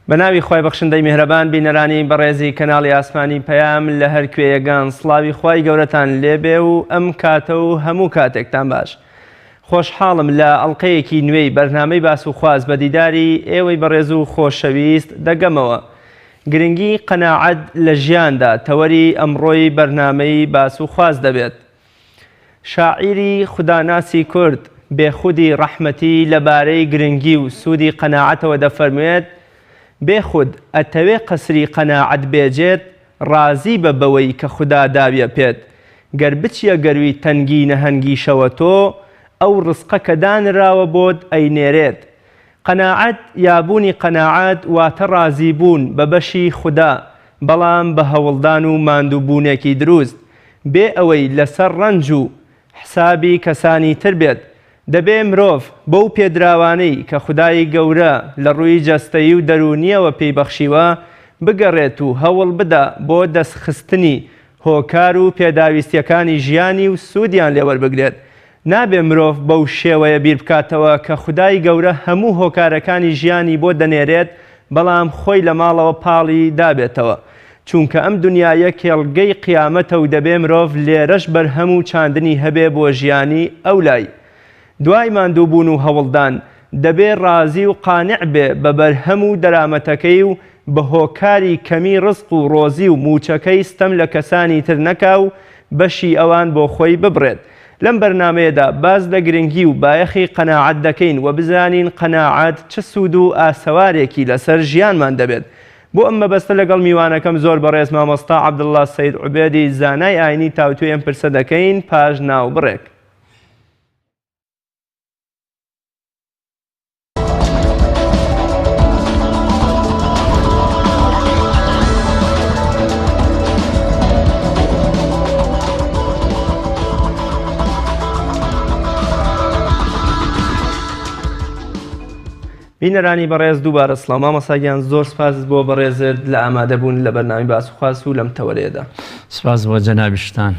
بەناوی خۆی بەخشندەی میهرەبان بینەرانی بەڕێزی کەناڵی ئاسمانی پەیام لە هەر کوێیەگان سڵاوی خوای گەورەتان لێبێ و ئەم کاتە و هەموو کاتێکتان باش. خۆشحاڵم لە ئەڵلقەیەکی نوێی بەرنامەی باس و خواز بە دیداری ئێوەی بەڕێز و خۆشەویست دەگەمەوە. گرنگی قەناعەت لە ژیاندا تەوەری ئەمڕۆی بەرنامەی باس و خواز دەبێت. شاعیری خوداناسی کورد بێخودی ڕەحمەتی لەبارەی گرنگی و سوودی قەناعەتەوە دەفەرموێت: بێخود ئەتەوێ قەسری قەناعەت بێجێت، ڕازی بە بەوەی کە خوددا داویە پێت. گەر بچیە گەروی تەنگی نەهەنگیشەوە تۆ، ئەو ڕزقە کە دانراوە بۆت ئەینێرێت. قەناعەت یابوونی قەناعەت واتە ڕازی بوون بە بەشی خوددا، بەڵام بە هەوڵدان و ماندووبوونێکی دروست، بێ ئەوەی لەسەر ڕەنج و حسابی کەسانی تر بێت. دەبێ مرۆڤ بەو پێدراوانەی کە خودای گەورە لە ڕووی جەستەیی و دەرونیەوە پێی بەخشیوە بگەڕێت و هەوڵ بدە بۆ دەستخستنی هۆکار و پێداویستیەکانی ژیانی و سوودیان لێوەربگرێت. نابێ مرۆڤ بەو شێوەیە بیر بکاتەوە کە خودای گەورە هەموو هۆکارەکانی ژیانی بۆ دەنێرێت، بەڵام خۆی لە ماڵەوە پاڵی دابێتەوە. چونکە ئەم دنیایە کێڵگەی قیامەتە و دەبێ مرۆڤ لێرەش بەرهەم و چاندنی هەبێ بۆ ژیانی ئەو لای. دوای ماندووبوون و هەوڵدان دەبێ ڕازی و قانع بێ بە بەرهەم و دەرامەتەکەی و بە هۆکاری کەمی ڕزق و ڕۆزی و موچەکەی ستەم لە کەسانی تر نەکا و بەشی ئەوان بۆ خۆی ببڕێت. لەم بەرنامەیەدا باز لە گرنگی و بایەخی قەناعەت دەکەین و بزانین قەناعەت چه سوود و ئاسەوارێکی لەسەر ژیانمان دەبێت. بۆ ئەم مەبەستە لەگەڵ میوانەکەم زۆر بەڕێز مامۆستا عەبدوڵڵا سەید عوبێدی زانای ئاینی تاوتوێ ئەم پرسە دەکەین پاش ناوبڕێک. بینەرانی بەڕێز دووبارە سڵاو. مامۆستاگیان زۆر سپاس بۆ بەڕێزت لە ئامادەبوون لە بەرنامی باس و خواست و لەم تەوەرەیەدا. سپاس بۆ جەنابیشتان.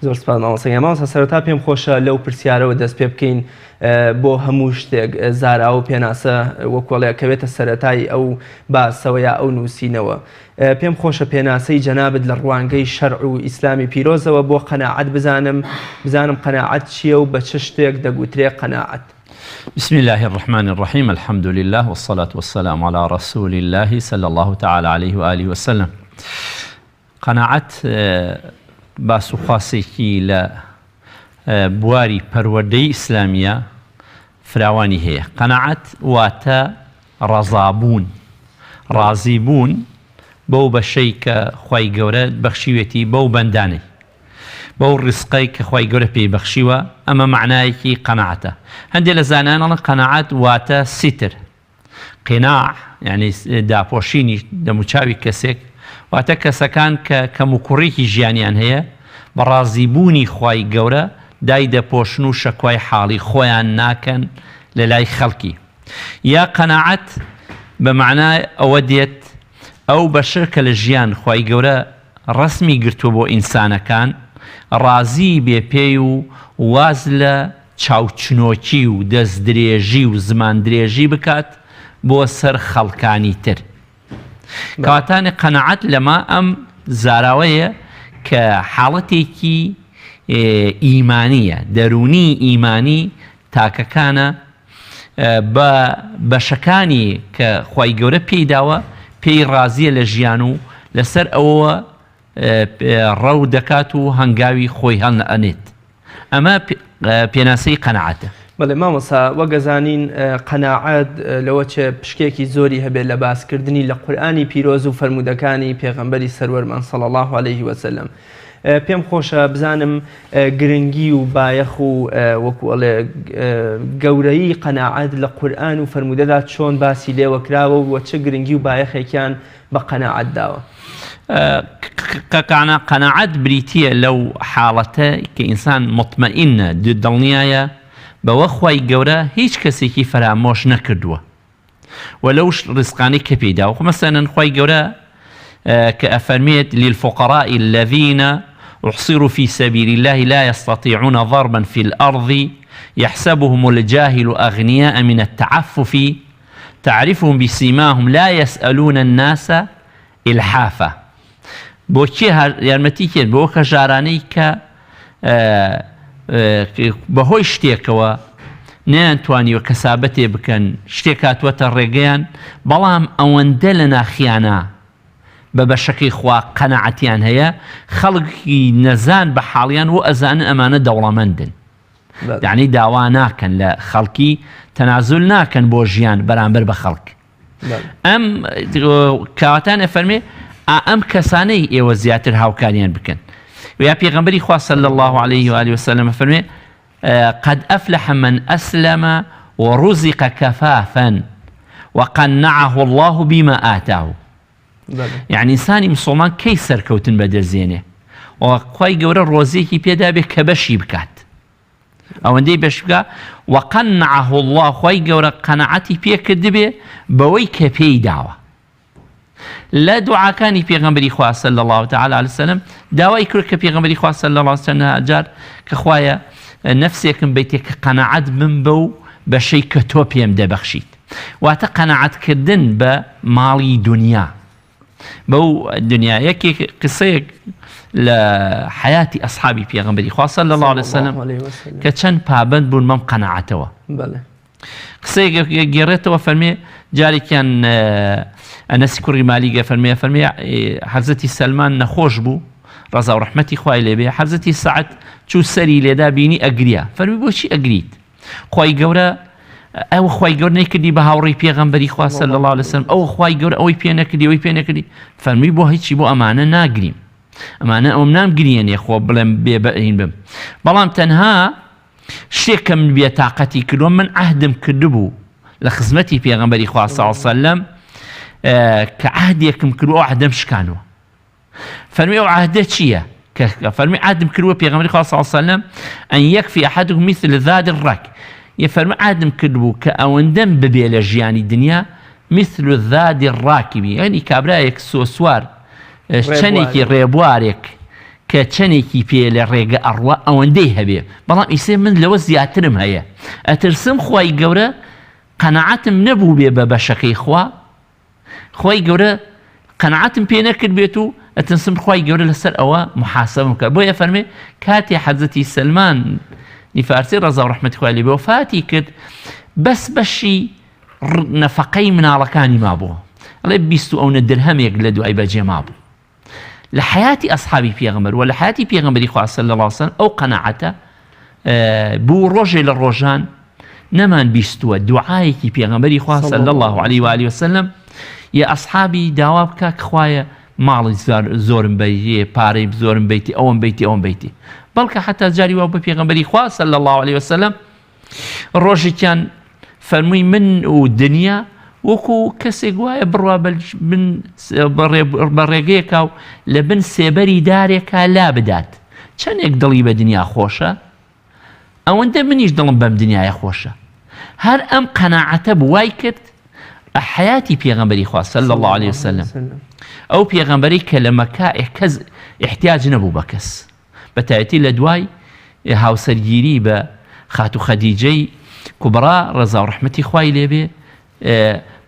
زۆر سپاس مامۆستاگیان. مامۆستا سەرەتا پێم خۆشە لەو پرسیارەوە دەست پێ بکەین بۆ هەموو شتێک زاراوە و پێناسە وەکوڵەیە کەوێتە سەرەتای ئەو باسەوە یا ئەو نووسینەوە. پێم خۆشە پێناسەی جەنابت لە ڕوانگەی شەرع و ئیسلامی پیرۆزەوە بۆ قەناعەت بزانم قەناعەت چییە و بە چه شتێک دەگوترێ قەناعەت. بسم الله الرحمن الرحيم الحمد لله والصلاة والسلام على رسول الله صلى الله تعالى عليه وآله وسلم. قناعت باسو خاصێکی لە بواری پەروەردەی ئیسلامیە فراوانی هەیە. قەناعەت واتە ڕەزابوون، ڕازی بوون بەو بەشەی کە خوای گەورە بەخشیوێتی بەو بەندانەی، بەو ڕزقەی کە خوای گەورە پێی بەخشیوە. ئەمە معنایەکی قەناعەتە. هەندێک لە زانانەڵە قەناعەت واتە سیتر. قیناع یعنی داپۆشینی دەموچاوی کەسێک، واتە کەسەکان کە کەم و کوڕێکی ژیانیان هەیە بە ڕازیبوونی خوای گەورە دای دەپۆشن و شەکوای حاڵی خۆیان ناکەن لە لای خەڵکی. یا قەناعەت بە معنای ئەوە دێت ئەو بەشە کە لە ژیان خوای گەورە ڕەسمی گرتووە بۆ ئینسانەکان، ڕازی بێ پێی و واز لە چاوچنۆکی و دەست درێژی و زمان درێژی بکات بۆ سەر خەڵکانی تر. کەواتانە قەناعەت لەما ئەم زاراوەیە کە حاڵەتێکی ئیمانیە، دەرونی ئیمانی تاکەکانە بە بەشەکانی کە خوای گەورە پێیداوە پێی ڕازیە لە ژیان و لەسەر ئەوە ڕەو دەکات و هەنگاوی خۆی هەڵ ئەنێت. ئەمە پێناسەی قەناعەتە. بەڵێ مامۆستا وەگەزانین قەناعەت لەوە چێ پشکێکی زۆری هەبێت لە باسکردنی لە قورئانی پیرۆز و فەرمودەکانی پێغەمبەری سەروەرمان صلی الله عليه وسلم. پێم خۆشە بزانم گرنگی و بایەخ و وەکوڵێ گەورەی قەناعەت لە قورئان و فەرمودەدا چۆن باسی لێوەکراوە و چه گرنگی و بایەخێکیان بە قەناعەت داوە. قەناعەت بریتیە لەو حاڵەتە کە ئینسان مطمئینە دڵنیایە بەوە خوای گەورە هیچ کەسێکی فەرامۆش نەکردووە و لەو ڕزقانەی کە پێیداوە. مەسەلەن خوای گەورە کە ئەفەرمێت للفقراء الذين احصروا في سبيل الله لا يستطيعون ضربا في الأرض يحسبهم الجاهل أغنياء من التعفف تعرفهم بسيماهم لا يسألون الناس إلحافا بۆچی یارمەتی کرد بۆ کەژارانەی کە بەهۆی شتێکەوە نەیانتوانیوە کەسابەتێ بکەن شتێک هاتووەتە ڕێگەیان بەڵام ئەوەندە لە ناخیانە بە بەشەکەی خوا قەنەعەتیان هەیە خەڵکی نەزان بە حاڵیان و ئەزانن ئەمانە دەوڵەمەندن یعنی داوا ناکەن لە خەڵکی تەنازل ناکەن بۆ ژیان بەرامبەر بە خەڵک ئەم کاواتان ئەفەرمێ ئەم کەسانەی ئێوە زیاتر هاوکاریان بکەن ویا پێغەمبەری خوا صلی الله عليه وآله وسلم فەرمێ قد أفلح من أسلم ورزق كفافا وقنعه الله بما آتاه يعني إنساني مسلمان كي سەرکەوتن بەدەستێنێ وخوای گەورە ڕۆزێکی پێدا بێ کە بەشی بکات ئەوەندەی بەش بکە وقنعه الله خوای گەورە قەنەعەتی پێ کردبێ بەوەی کە پێی داوە لا دعاکانی پێغەمبەری خوا صلی الله تعالی علیه وسلم داوای کرد کە پێغەمبەری خوا صلی الله علیه وسلم جار کە خوایە نفسێکم بیتێ کە قەنەعەت بم بەو بەشەی کە تۆ پێم دەبەخشیت واتە قەنەعەتکردن بە ماڵی دنیا بەو دنیا یەکێک قسەیەک لە حیاتی ئەصحابی پێغەمبەری خوا صلی الله علیه وسلم کە چەند پابەند بوون مەم قەنەعەتەوە قسەیەک گێڕێتەوە فەرمێ جارێکیان ئەنەسی کوڕی مالیکە فەرمێ حەزەتی سەلمان نەخۆش بوو ڕەزا و ڕەحمەتی خوای لێبێ حەزەتی سەعەد چوو سەری لێدا بینی ئەگریا فەرمی بۆچی ئەگریت خوای گەورە ئەو خوای گەورە نەیکردی بە هاوڕێی پێغەمبەری خوا صلی الله علیه وسلم ئەو خوای گەورە ئەوەی پێ نەکردی ئەوەی پێ نەکردی فەرمی بۆ هیچی بۆ ئەمانە ناگریم ئەمانە ئەوم نامگرێنێ خۆ بڵێم بێبەهین بم بەڵام تەنها شتێکە من بێتاقەتی کردووە من عەهدم کردبوو لە خزمەتی پێغەمبەری خوا صلی الله علیه وسلم کە عەهدێکم کردووە ئەو عەهدەم شکانووە فەرمی ئەو عەهدە چییە فەرمی عەهدم کردووە پێغەمبەری خوا صلی الله علیه وسلم ئەن یەکفی ئەحەدکم مثل ذات الرەک فەرمی عەهدم کردبوو کە ئەوەندەم ببێ لە ژیانی دنیا مثل الذات الراکبی یعنی کابرایەک سوار چەنێکی ڕێبوارێک کە چەنێکی پێ لە ڕێگە ئەڕوا ئەوەندەی هەبێ بەڵام ئیسێ من لەوە زیاترم هەیە ئەترسم خوای گەورە قەنەعەتم نەبوو بێ بە بەشەکەی خوا خوای گەورە قەنەعەتم پێ نەکرد بێت و ئەترسم خوای گەورە لەسەر ئەوە محاسبەم بکات بۆیە فەرمێ کاتێ حەزەتی سەلمان فارسی ڕەزا و ڕەحمەتی خوای لێبێ وفاتی کرد بەس بەشی نەفەقەی مناڵەکانی مابووە ئەڵێ 20 درهەمێک لە دوای بەجێ مابوو لە حیاتی ئەصحابی پێغەمبەر و لە حیاتی پێغەمبەری خوا صلی الله علیه وسلم ئەو قەنەعەتە بوو ڕۆژێ لە ڕۆژان نەمان بیستووە دوعایەکی پێغەمبەری خوا صلی الله علیه و آله وسلم یا ئەصحابی داوا بکە کە خوایە ماڵی زۆرم بیتێ پارەی زۆرم بیتێ ئەوم بیتێ ئەوم بیتێ بەڵکە حتا جاری وا بە پێغەمبەری خوا صلی الله علیه وسلم ڕۆژێکیان فەرمووی من و دنیا وەکو کەسێک وایە بڕوا بە ڕێگەیەکا و لە بن سێبەری دارێکا لا بدات چەندێک دڵی بە دنیا خۆشە ئەوەندە منیش دڵم بەم دنیاە خۆشە هەر ئەم قەناعەتە بوای کرد حیاتی پێغەمبەری خوا صلی الله علیه وسلم ئەو پێغەمبەری کە لە مەکە کەس احتیاج نەبوو بە کەس بەتایەتی لە دوای هاوسەرگیری بە خاتو خەدیجەی کوبرا ڕەزا و ڕەحمەتی خوای لێبێ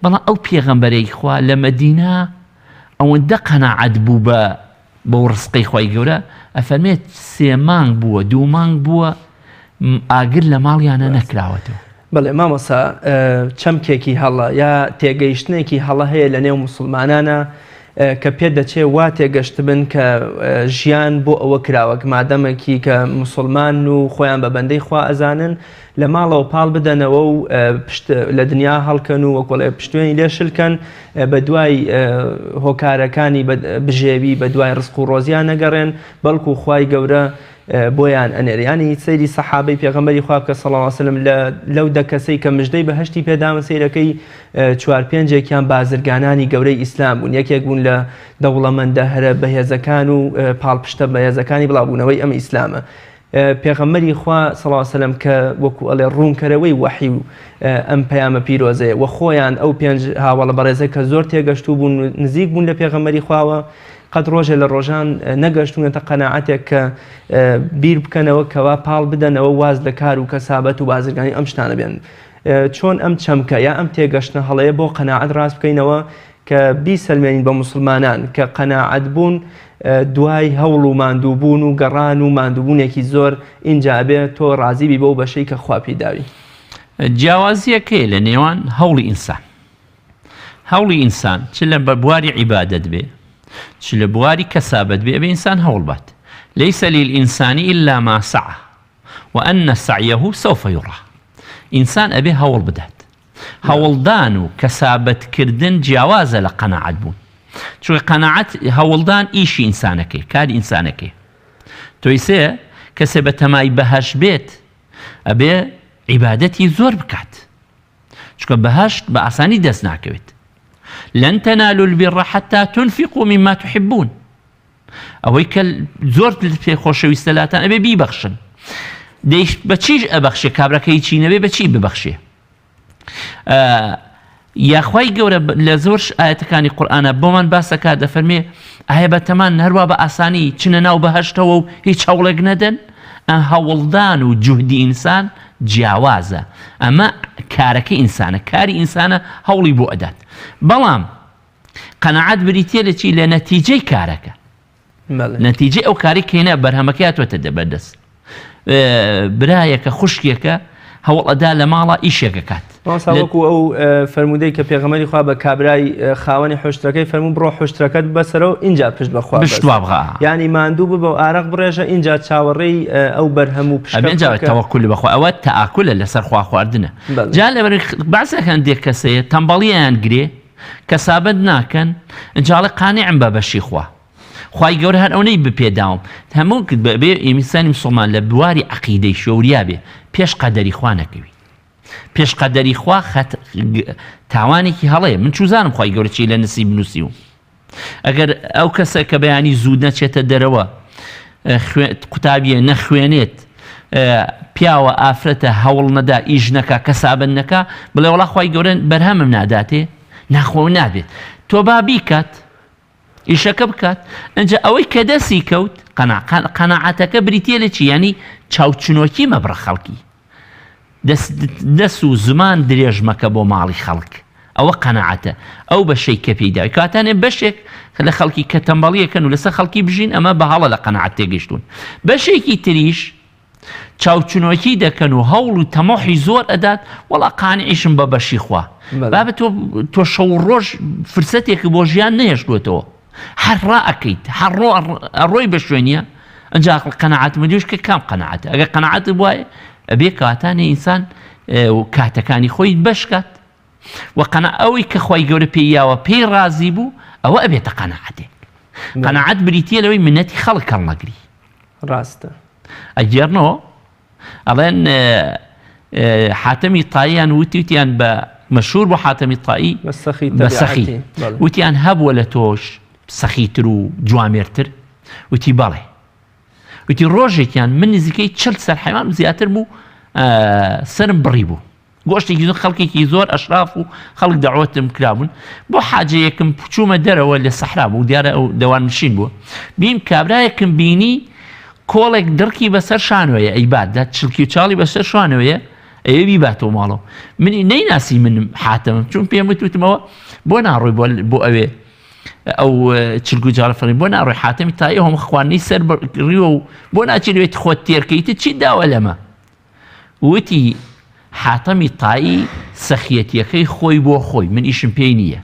بەڵام ئەو پێغەمبەرەی خوا لە مەدینە ئەوەندە قەناعەت بوو بە ڕزقی خوای گەورە ئەفەرمێت 3 مانگ بووە 2 مانگ بووە ئاگر لە ماڵیانە نەکراوەتەوە بەڵێ مامۆسا چەمکێکی هەڵە یا تێگەیشتنێکی هەڵە هەیە لە نێو موسڵمانانە کە پێ دەچێ وا تێگەشت بن کە ژیان بۆ ئەوە کراوە مادەمێکی کە موسڵمان و خۆیان بە بەندەی خوا ئەزانن لە ماڵەوە پاڵ بدەنەوە و لە دنیا هەڵکەن و وەکوڵێ پشتێنی لێ شلکەن بە دوای هۆکارەکانی بژێوی بە دوای ڕزق و ڕۆزیان نەگەڕێن بەڵکو خوای گەورە بۆیان ئەنێرە ینی سەیری سەحابەی پێغەمبەری خوا بکە صلی الله علیه وسلم لەو دەکەسەی کە مژدەی بەهەشتی پێدامە سەیرەکەی 4-5 بازرگانانی گەورەی ئیسلام بوون یەکێک بوون لە دەوڵەمەندە هەرە بەهێزەکان و پاڵپشتە بەهێزەکانی بڵاوبوونەوەی ئەم ئیسلامە پێغەمبەری خوا صلی الله علیه وسلم کە وەکو ئەڵێ ڕوونکەرەوەی وەحی و ئەم پەیامە پیرۆزەیە و خۆیان ئەو 5 هاوڵە بەڕێزە کە زۆر تێگەشتوو بوون نزیک بوون لە پێغەمبەری خواوە قەت ڕۆژێ لە ڕۆژان نەگەشتونەتە قەناعەتێک کە بیر بکەنەوە کەوا پاڵ بدەنەوە واز لە کار و کەسابەت و بازرگانی ئەم شتانە بێن چۆن ئەم چەمکە یا ئەم تێگەشتنە هەڵەیە بۆ قەناعەت ڕاست بکەینەوە کە بیسەلمێنین بە موسڵمانان کە قەناعەت بوون دوای هەوڵ و ماندووبوون و گەڕان و ماندووبوونێکی زۆر اینجا بێت تۆ ڕازیبی بۆ بەشەی کە خوا پێی داوی. جیاوازیەکەی لە نێوان هەوڵی ئینسان، هەوڵی ئینسان چ لە بواری عیبادەت بێ چ لە بواری کەسابەت بێ ئەبێ ئینسان هەوڵ بات. ليس للإنسان إلا ما سعى وأن سعيه سوف يرى. إنسان أبي هول بدات هولدان و كسابت كردن جوازة لقناعت بون. شو قناعت هولدان إيشي إنسانك كاد إنسانك تو يسي كسبت ماي بهاش بيت أبي عبادتي زور بكات شو بهاش بأساني دسناك بيت لن تنالوا البر حتى تنفقوا مما تحبون. ئەوەی کە زۆر پێ خۆشەویستە لاتان ئەبێ بیبەخشن. دەیش بە چیش ئەبەخشێ کابرەکەی چی نەبێ بە چی ببەخشێ. یاخوای گەورە لە زۆر ئاەتەکانی قورئانە بۆمان باسەکات دەفەرمێ ئایا بەتەمان هەروە بە ئاسانی چنە ناو بەهەشتەوە و هیچ هەوڵێک نەدەن. هەوڵدان و جوهدی ئینسان جیاوازە. ئەمە کارەکە ئینسانە، کاری ئینسانە هەوڵی بۆ ئەدات. بەڵام قەناعەت بریتێ لە چی؟ لە نەتیجەی کارەکە. نەتیجە ئەو کاری کەینە بەرهەمەکەیاتوەتە دەبەردەست. برایەکە خوشکێکە هەوڵ ئەدا لە ماڵە ئیشێکە کات. وەکو ئەو فەرمودەی کە پێغەمبەری خوا بە کابرای خاوەنی حوشتەکەی فەرموو بڕۆ حوشتەکەت ببەسەرەوە اینجا پشت بەخوا بڕە. یعنی ماندوو ببە و ئارەق بڕێژە اینجا چاوەڕێی ئەو بەرهەم و پشتەکە تەوەکولی بەخوا ئەوە تەئاکولە لەسەر خوا خواردنە. جا لەبەر بەعزەکان دێک کەسەیە تەمبەڵیان گرێ کەسابەت ناکەن ئینجاڵێ قانیعم بە بەشی خوا. خوای گەورە هەر ئەوەی بپێداوم هەموو بێ ئینسانی مسلمان لە بواری عەقیدەی شەوریا بێ پێش قەدەری خوا نەکەوی. پێش قەدەری خوا تاوانێکی هەڵەیە. من چوزانم خوای گەورە چی لە نسیب نووسیوم. ئەگەر ئەو کەسە کە بەیانی زوو نەچێتە دەرەوە قوتابیە نەخوێنێت پیاوە ئافرەتە هەوڵ نەدا ئیش نەکا کەسابەت نەکا بڵێ وەڵا خوای گەورە بەرهەمم ناداتێ ناخۆ نابێت تۆ با بیکات ئیشەکە بکات. ئەنجا ئەوەی کە دەستی کەوت قەناعەتەکە بریتێ لە چی؟ ینی چاوچنۆکی مەبڕە خەڵکی دەست و زمان درێژ مەکە بۆ ماڵی خەڵک. ئەوە قەناعەتە. ئەو بەشەی کە پێی داوی کاتانێ بەشێک لە خەڵکی کە تەمبەڵیەکەن و لەسەر خەڵکی بژین ئەمە بەهاڵە لە قەناعەت تێگەیشتون. بەشێکی تریش چاوچنۆکی دەکەن و هەوڵ و تەمۆحی زۆر ئەدات وەڵا قانیعیشم بە بەشی خوا. بابە تۆ شەو ڕۆژ فرسەتێک بۆ ژیان نەهێشتوێتەوە هەر ڕائەکەیت هەر ڕۆی بە شوێنیە. ئەنجا قەناعەت مەدوش کە کام قەناعەتە. ئەگەر قەناعەت وایە ئەبێ کاتانێ ئینسان کاتەکانی خۆی بەشکات و ئەوەی کە خوای گەورە پێیاوە پێی ڕازی بوو ئەوە ئەبێتە قەناعەتێک. قەناعەت بریتیە لەوەی منەتی خەڵک هەڵنەگری. ڕاستە. ئەگەرنەوە ئەڵێن حاتەمی تاییان وتیان بە مەشهور بۆ حاتەمی تایی بە سەخی وتیان هەبووە لە تۆش سەخیتر و جوامێرتر؟ وتی بەڵێ. وتی ڕۆژێکیان من نزیکەی 40 سەر حیوان زیاتر بوو سرم بڕی بوو گۆشتێکی زۆر خەڵکێکی زۆر ئەشراف و خەڵک دەعوەتم کرابوون بۆ حاجەیەکم چوومە دەرەوە لە سەحرا بوو دیارە ئەو دەواننشین بووە بیم کابرایەکم بینی کۆڵێک دڕکی بەسەر شانوەیە ئەیبات چڵکی و چاڵی بەسەر شوانەوەیە ئەوێ بیباتەوە ماڵەوە منی نەیناسی منم حاتەمم چون پێم وتوتمەوە بۆ ناڕۆی بۆ ئەوێ ئەو چرگو جارە فەرمی بۆ ناڕۆی حاتەمی تایی هەم خوانی سەر ڕیوە و بۆ ناچێت خۆت تێرکەیتە چی داوە لەمە وتی حاتەمی تایی سەخیەتیەکەی خۆی بۆ خۆی من ئیشم پێی نییە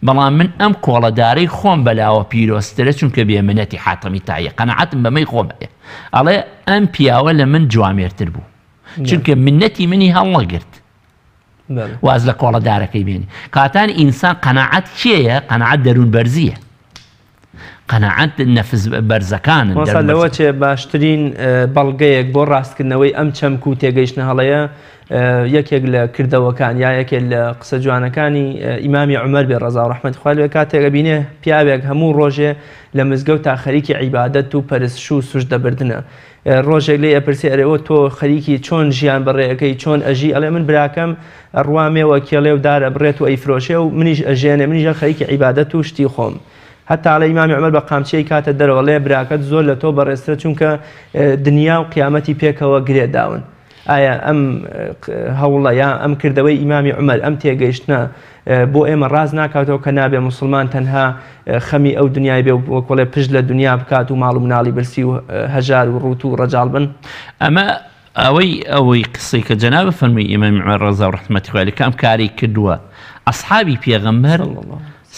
بەڵام من ئەم کۆڵەدارەی خۆم بەلاوە پیرۆسترە چونکە بێمنەتی حاتەمی تاییە قەنەعەتم بەمەی خۆم هەیە ئەڵێ ئەم پیاوە لە من جوامێرتر بوو چونکە منەتی منی هەڵنەگرت واز لە کۆڵەدارەکەی بێنی کاتان ئینسان قەنەعەت کێیە قەنەعەت دەروون بەرزیە قەنەعەت نەفس بەرزەکانن لەوە چێ باشترین بەڵگەیەک بۆ ڕاستکردنەوەی ئەم چەمک و تێگەیشتنە هەڵەیە یەکێک لە کردەوەکان یا یەکێک لە قسە جوانەکانی ئیمامی عومەر بێ ڕەزا و ڕەحمەتی خوا لێ کاتێکە بینێ پیاوێک هەموو ڕۆژێ لە مزگەوت تا خەریکی عیبادەت و پەرستش و سوژدەبردنە ڕۆژێک لێ ئەپرسی ئەرێەوە تۆ خەریکی چۆن ژیان بەڕێەکەی چۆن ئەژی ئەڵێ من براکەم ئەڕوامێوە کێڵێ و دارە بڕێت و ئەیفرۆشێ و منیش ئەژێنێ منیژە خەریکی عیبادەت و شتی خۆم حتا لە ئیمامی عومەر بە قامچەی کاتە دەرەوە لێ براکەت زۆر لە تۆ بەڕێسترە چونکە دنیا و قیامەتی پێکەوە گرێ داون ئایا ئەم هەوڵە یا ئەم کردەوەی ئیمامی عومەر ئەم تێگەیشتنە بۆ ئێمە ڕاز ناکاتەوە کە نابێ مسلمان تەنها خەمی ئەو دنیای بێ و وەکوڵێ پشت لە دنیا بکات و ماڵ و مناڵی برسی و هەژار و ڕوت و ڕەجاڵ بن. ئەمە ئەوەی قسەی کە جەنابە فەرمووی ئیمامی عومەر ڕەزا و ڕەحمەتی خوای لێ کە ئەم کاری کردووە ئەسحابی پێغەمبەر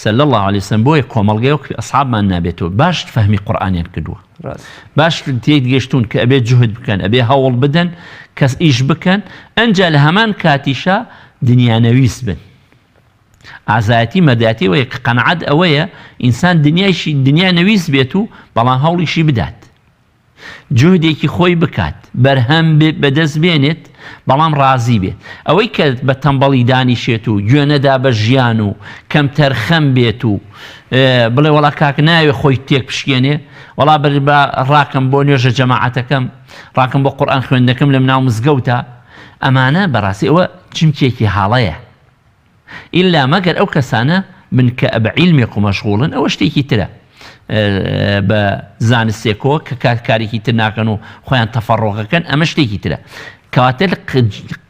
صلی الله عليه وسلم بۆیە کۆمەڵگەیەوە ئەسحابمان نابێتەوە باش فەهمی قورئانیان کردووە، باش تێگەیشتون کە ئەبێ جوهد بکەن، ئەبێ هەوڵ بدەن، کەس ئیش بکەن، ئەنجا لە هەمان کاتیشا دنیانەویس بن. ئازایەتی مەداتی ئەوەیە کە قەنەعەت ئەوەیە ئینسان دنیا نەویس بێت و بەڵام هەوڵیشی بدات، جوهدێکی خۆی بکات، بەرهەم بەدەست بێنێت، بەڵام ڕازی بێت. ئەوەی کە بە تەمبەڵی دانیشێت و گوێنەدا بە ژیان و کەم تەرخەم بێت و بڵێ وەڵا کاک ناوێ خۆی تێک پشکێنێ، وەڵا بە ڕاکەم بۆ نوێژە جەماعەتەکەم، ڕاکەم بۆ قورئان خوێندنەکەم لە مناو مزگەوتە، ئەمانە بەڕاستی ئەوە چمکێکی حاڵەیە. ئیلا مەگەر ئەو کەسانە بن کە بە عیلمێک و مەشغوڵن، ئەوە شتێکی ترە بە زانستێکەوە کە کارێکی تر ناکەن و خۆیان تەفەڕۆغەکەن، ئەمە شتێکی ترە. کەواتە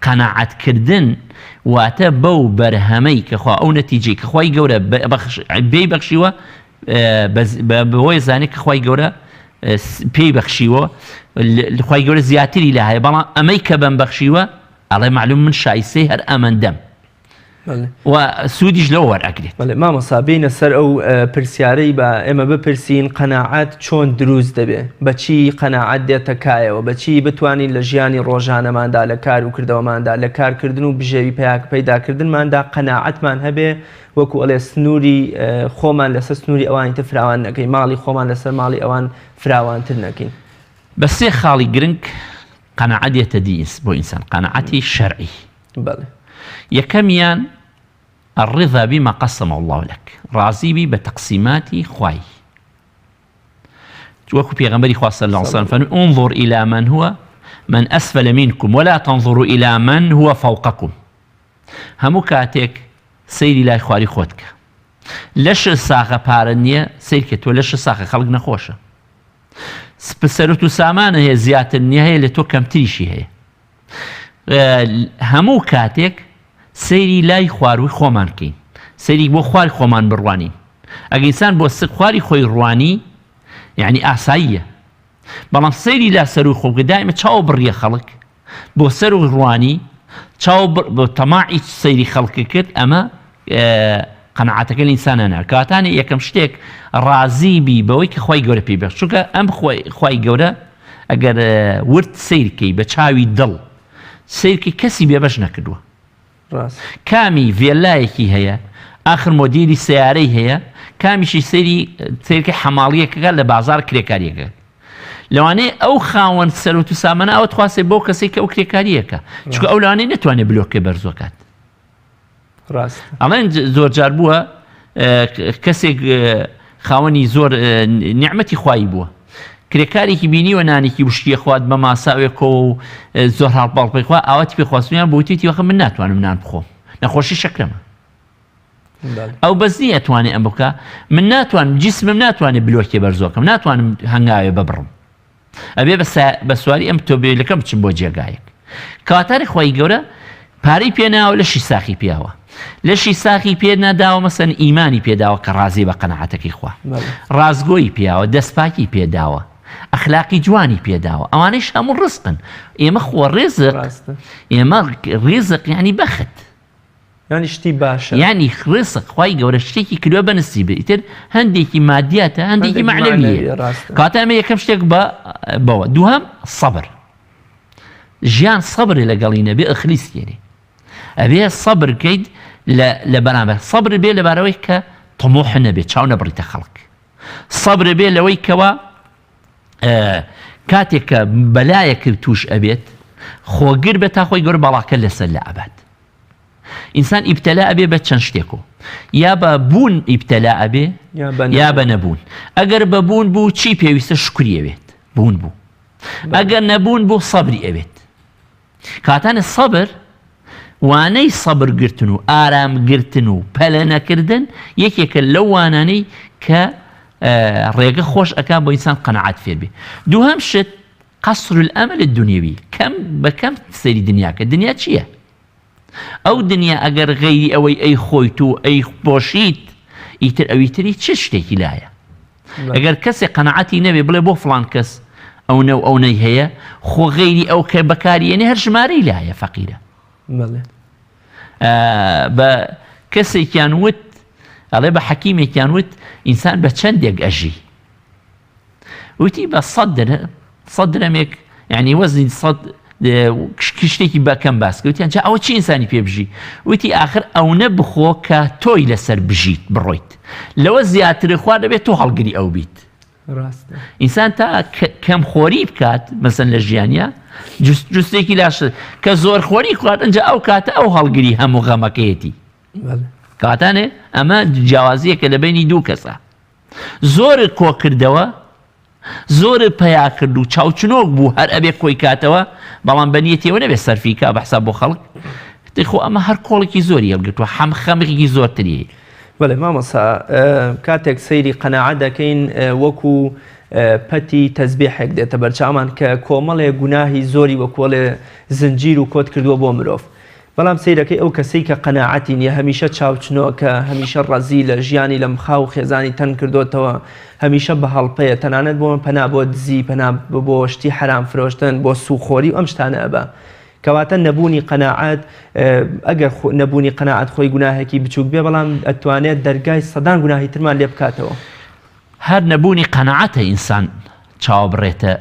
قەناعەتکردن واتە بەو بەرهەمەی کە خوا ئەو نەتیجەی کە خوای گەورە پێی بەخشیوە بەوەی زانێت کە خوای گەورە پێی بەخشیوە، خوای گەورە زیاتری لە هەیە، بەڵام ئەمەی کە بەم بەخشیوە ئەڵێ معلوم من شایستەی هەر ئەمەندەم و سوودیش لەوە وەرئەگرێت. مامۆستا بینە سەر ئەو پرسیارەی بە ئێمە بپرسین قەناعەت چۆن دروست دەبێ، بەچی قەناعەت دێتە کایەوە، بەچی بتوانین لە ژیانی ڕۆژانەماندا لە کار و کردەوەماندا لە کارکردن و بژێوی پەیداکردنماندا قەناعەتمان هەبێ، وەکو ئەڵێ سنووری خۆمان لەسەر سنووری ئەوانی تر فراوان نەکەین، ماڵی خۆمان لەسەر ماڵی ئەوان فراوانتر نەکەین. بە سێ خاڵی گرنگ قەناعەت دێتە دیس بۆ ئینسان، قەناعەتی شەرعی. یەکەمیان الرضا بما قسم الله لك، راضي بي بتقسيماتي خواي، وكو بيغمبري خواه صلى الله عليه وسلم فانظر إلى من أسفل منكم ولا تنظروا إلى من هو فوقكم. همو كاتك سيري لا خواري خودك لش ساخة بارنية سيركت ولش ساخة خلق نخوشة سبسرتو سامانة هي زيادة النهاية لتو كم تريشي هي. همو كاتك سەیری لای خواروی خۆمان بکەین، سەیری بۆ خواری خۆمان بڕوانین. ئەگە ئینسان بۆ خواری خۆی ڕوانی یعنی ئاساییە، بەڵام سەیری لا سەر و خۆ دائمە چاو بڕیە خەڵک بۆ سەر و ڕوانی، چاو بۆ تەماعی سەیری خەڵکی کرد، ئەمە قەناعەتەکە لە ئینسانە نار. کاتانە یەکەم شتێک ڕازی بی بەوەی کە خوای گەورە پێی بەخشێت، چونکە ئەم خوای گەورە ئەگەر ورد سیرکەی بە چاوی دڵ سیرکەی کەسی بێبەش نەکردووە، کامی ڤێلایەکی هەیە، ئاخر مۆدیری سیارەی هەیە، کامیشی سیرکە حەماڵیەکەکە لە بازار کرێکاریەکە، لەوانەیە ئەو خاوەن سەرۆت و سامانە ئەوە تواسێ بۆ کەسێک کە ئەو کرێکاریەکە، چونکە ئەو لەوانەیە نەتوانێت بلۆکێ بەرزۆکات. ئەڵێن زۆر جار بووە کەسێک خاوەنی زۆر نیعمەتی خوایی بووە، کرێکارێکی بینیوە نانێکی وشتیە خوات بە ماساوێکۆ و زۆر هەڵپاڵپەی خوا ئاواتی پێ خواستویان بۆتیتی وەخە من ناتوانم نان بخۆم، نەخۆشی شەکرەمە. ئەو بەس نیە ئەتوانێ ئەم بکە، من ناتوانم جسمم ناتوانێت بلۆکێ بەرزۆکەم، ناتوانم هەنگاوێ ببڕم، ئەبێ بە سواری ئەم تۆبیلەکە بچم بۆ جێگایەک. کاتاری خوای گەورە پارەی پێناوە لەشی ساخی پیاوە، لەشی ساخی پێ نەداوە مەسەن ئیمانی پێداوە کە ڕازی بە قەناعەتەکەی خوا، ڕازگۆی پیاوە، دەستپاکی پێداوە، ئەخلاقی جوانی پێداوە، ئەوانەیش هەموو ڕزقن. ئێمە خۆ ئێمە ڕێزق یعنی بەخت، یعنی شتی باشە، یعنی ڕێزق خوای گەورە شتێکی کردووە بەنسیب، ئیتر هەندێکی مادیاتە هەندێکی معنەویە. کاتە ئەمە یەکەم شتێک بەوە. دووهەم سەبر، ژیان سەبرێ لەگەڵی نەبێ ئەخلیسکێنێ، ئەبێ سەبر بکەیت لە بەرامبەر، سەبر بێ لەبارەوەی کە تەمۆح نەبێت، چاو نەبڕیتە خەڵک، سەبر بێ لەوەی کەوە کاتێک کە بەلایەک توش ئەبێت خۆگر بێت تا خۆی گەورە بەڵاکە لەسەر لە ئەبات. ئینسان ئیبتەلا ئەبێ بە چەند شتێکۆ، یا بە بوون ئیبتەلا ئەبێ یا بە نەبوون. ئەگەر بە بوون بوو چی پێویستە؟ شکری ئەوێت، بوون بوو. ئەگەر نەبوون بوو سەبری ئەوێت. کاتانە سەبر وانەی سەبر گرتن و ئارام گرتن و پەلە نەکردن یەکێکە لەو وانانەی کە ڕێگە خۆش ئەکا بۆ ئینسان قەناعەت فێر بێ. دووهەم شت قصر الأمل الدنيوي بكم سيري دنياك الدنيا چییە؟ ئەو دنیا ئەگەر غەیری ئەوەی ئەی خۆیت و ئەی بۆشیت ئیتر ئەویتری چ شتێکی لایە؟ ئەگەر کەسێک قەنەعەتی نەبێ بڵێ بۆ فڵان کەس ئەو نەو ئەو نەی هەیە خۆ غەیری ئەو کە بەکاریێنێ هەر ژمارەی لایە فەقیرە. بە کەسێکیان وت ئەڵێ بە حەکیمێکیان وت ئینسان بە چەندێک ئەژی وتی بە 100 درەمێک یعنی وەزنی 100 شتێکی بەکەم باس وتیان جا ئەوە چی ئینسانی پێ بژی؟ وتی ئاخر ئەو نەبخۆ کە تۆی لەسەر بژیت بڕۆیت لەوە زیاتر خوا دەبێت تۆ هەڵگری ئەو بیت. ئینسان تا کەم خۆری بکات مەسەن لە ژیانیا جستێکی لاش کە زۆر خۆری خوارد ئەنجا ئەو کاتە ئەو هەڵگری هەموو غەمەکەیەتی کاتانێ ئەمە جیاوازیەکە لە بینی دوو کەسە زۆر کۆ کردەوە زۆر پیا کرد و چاوچنۆک بوو هەر ئەبێ کۆی کاتەوە بەڵام بەنیەتەوە نەبێت سەرفیکە بە حساب بۆ خەڵک خۆ ئەمە هەر کۆڵێکی زۆری هەڵگرتووە خەمێکی زۆرتری. بەڵێ مامۆستا کاتێک سەیری قەناعەت دەکەین وەکو پەتی تەزبیحێک دێتە بەرچاومان کە کۆمەڵێ گوناهی زۆری وەکۆڵێ زنجیر و کۆت کردووە بۆ مرۆڤ بەڵام سەیرەکەی ئەو کەسەی کە قەناعەتی نییە هەمیشە چاوچنۆکە هەمیشە ڕەزی لە ژیانی لە مخاو خێزانی تەن کردوتەوە هەمیشە بە هەڵپەیە تەنانەت بۆ پەنا بۆ دزی پەنا بۆ شتی حرام فرۆشتن بۆ سوخۆری و ئەم شتانە ئەبە کەواتە نەبوونی قەناعەت ئەگەر نەبوونی قەناعەت خۆی گوناهێکی بچووک بێ بەڵام ئەتوانێت دەرگای سەدان گوناهی ترمان لێ بکاتەوە. هەر نەبوونی قەناعەتە ئینسان چاو بڕێتە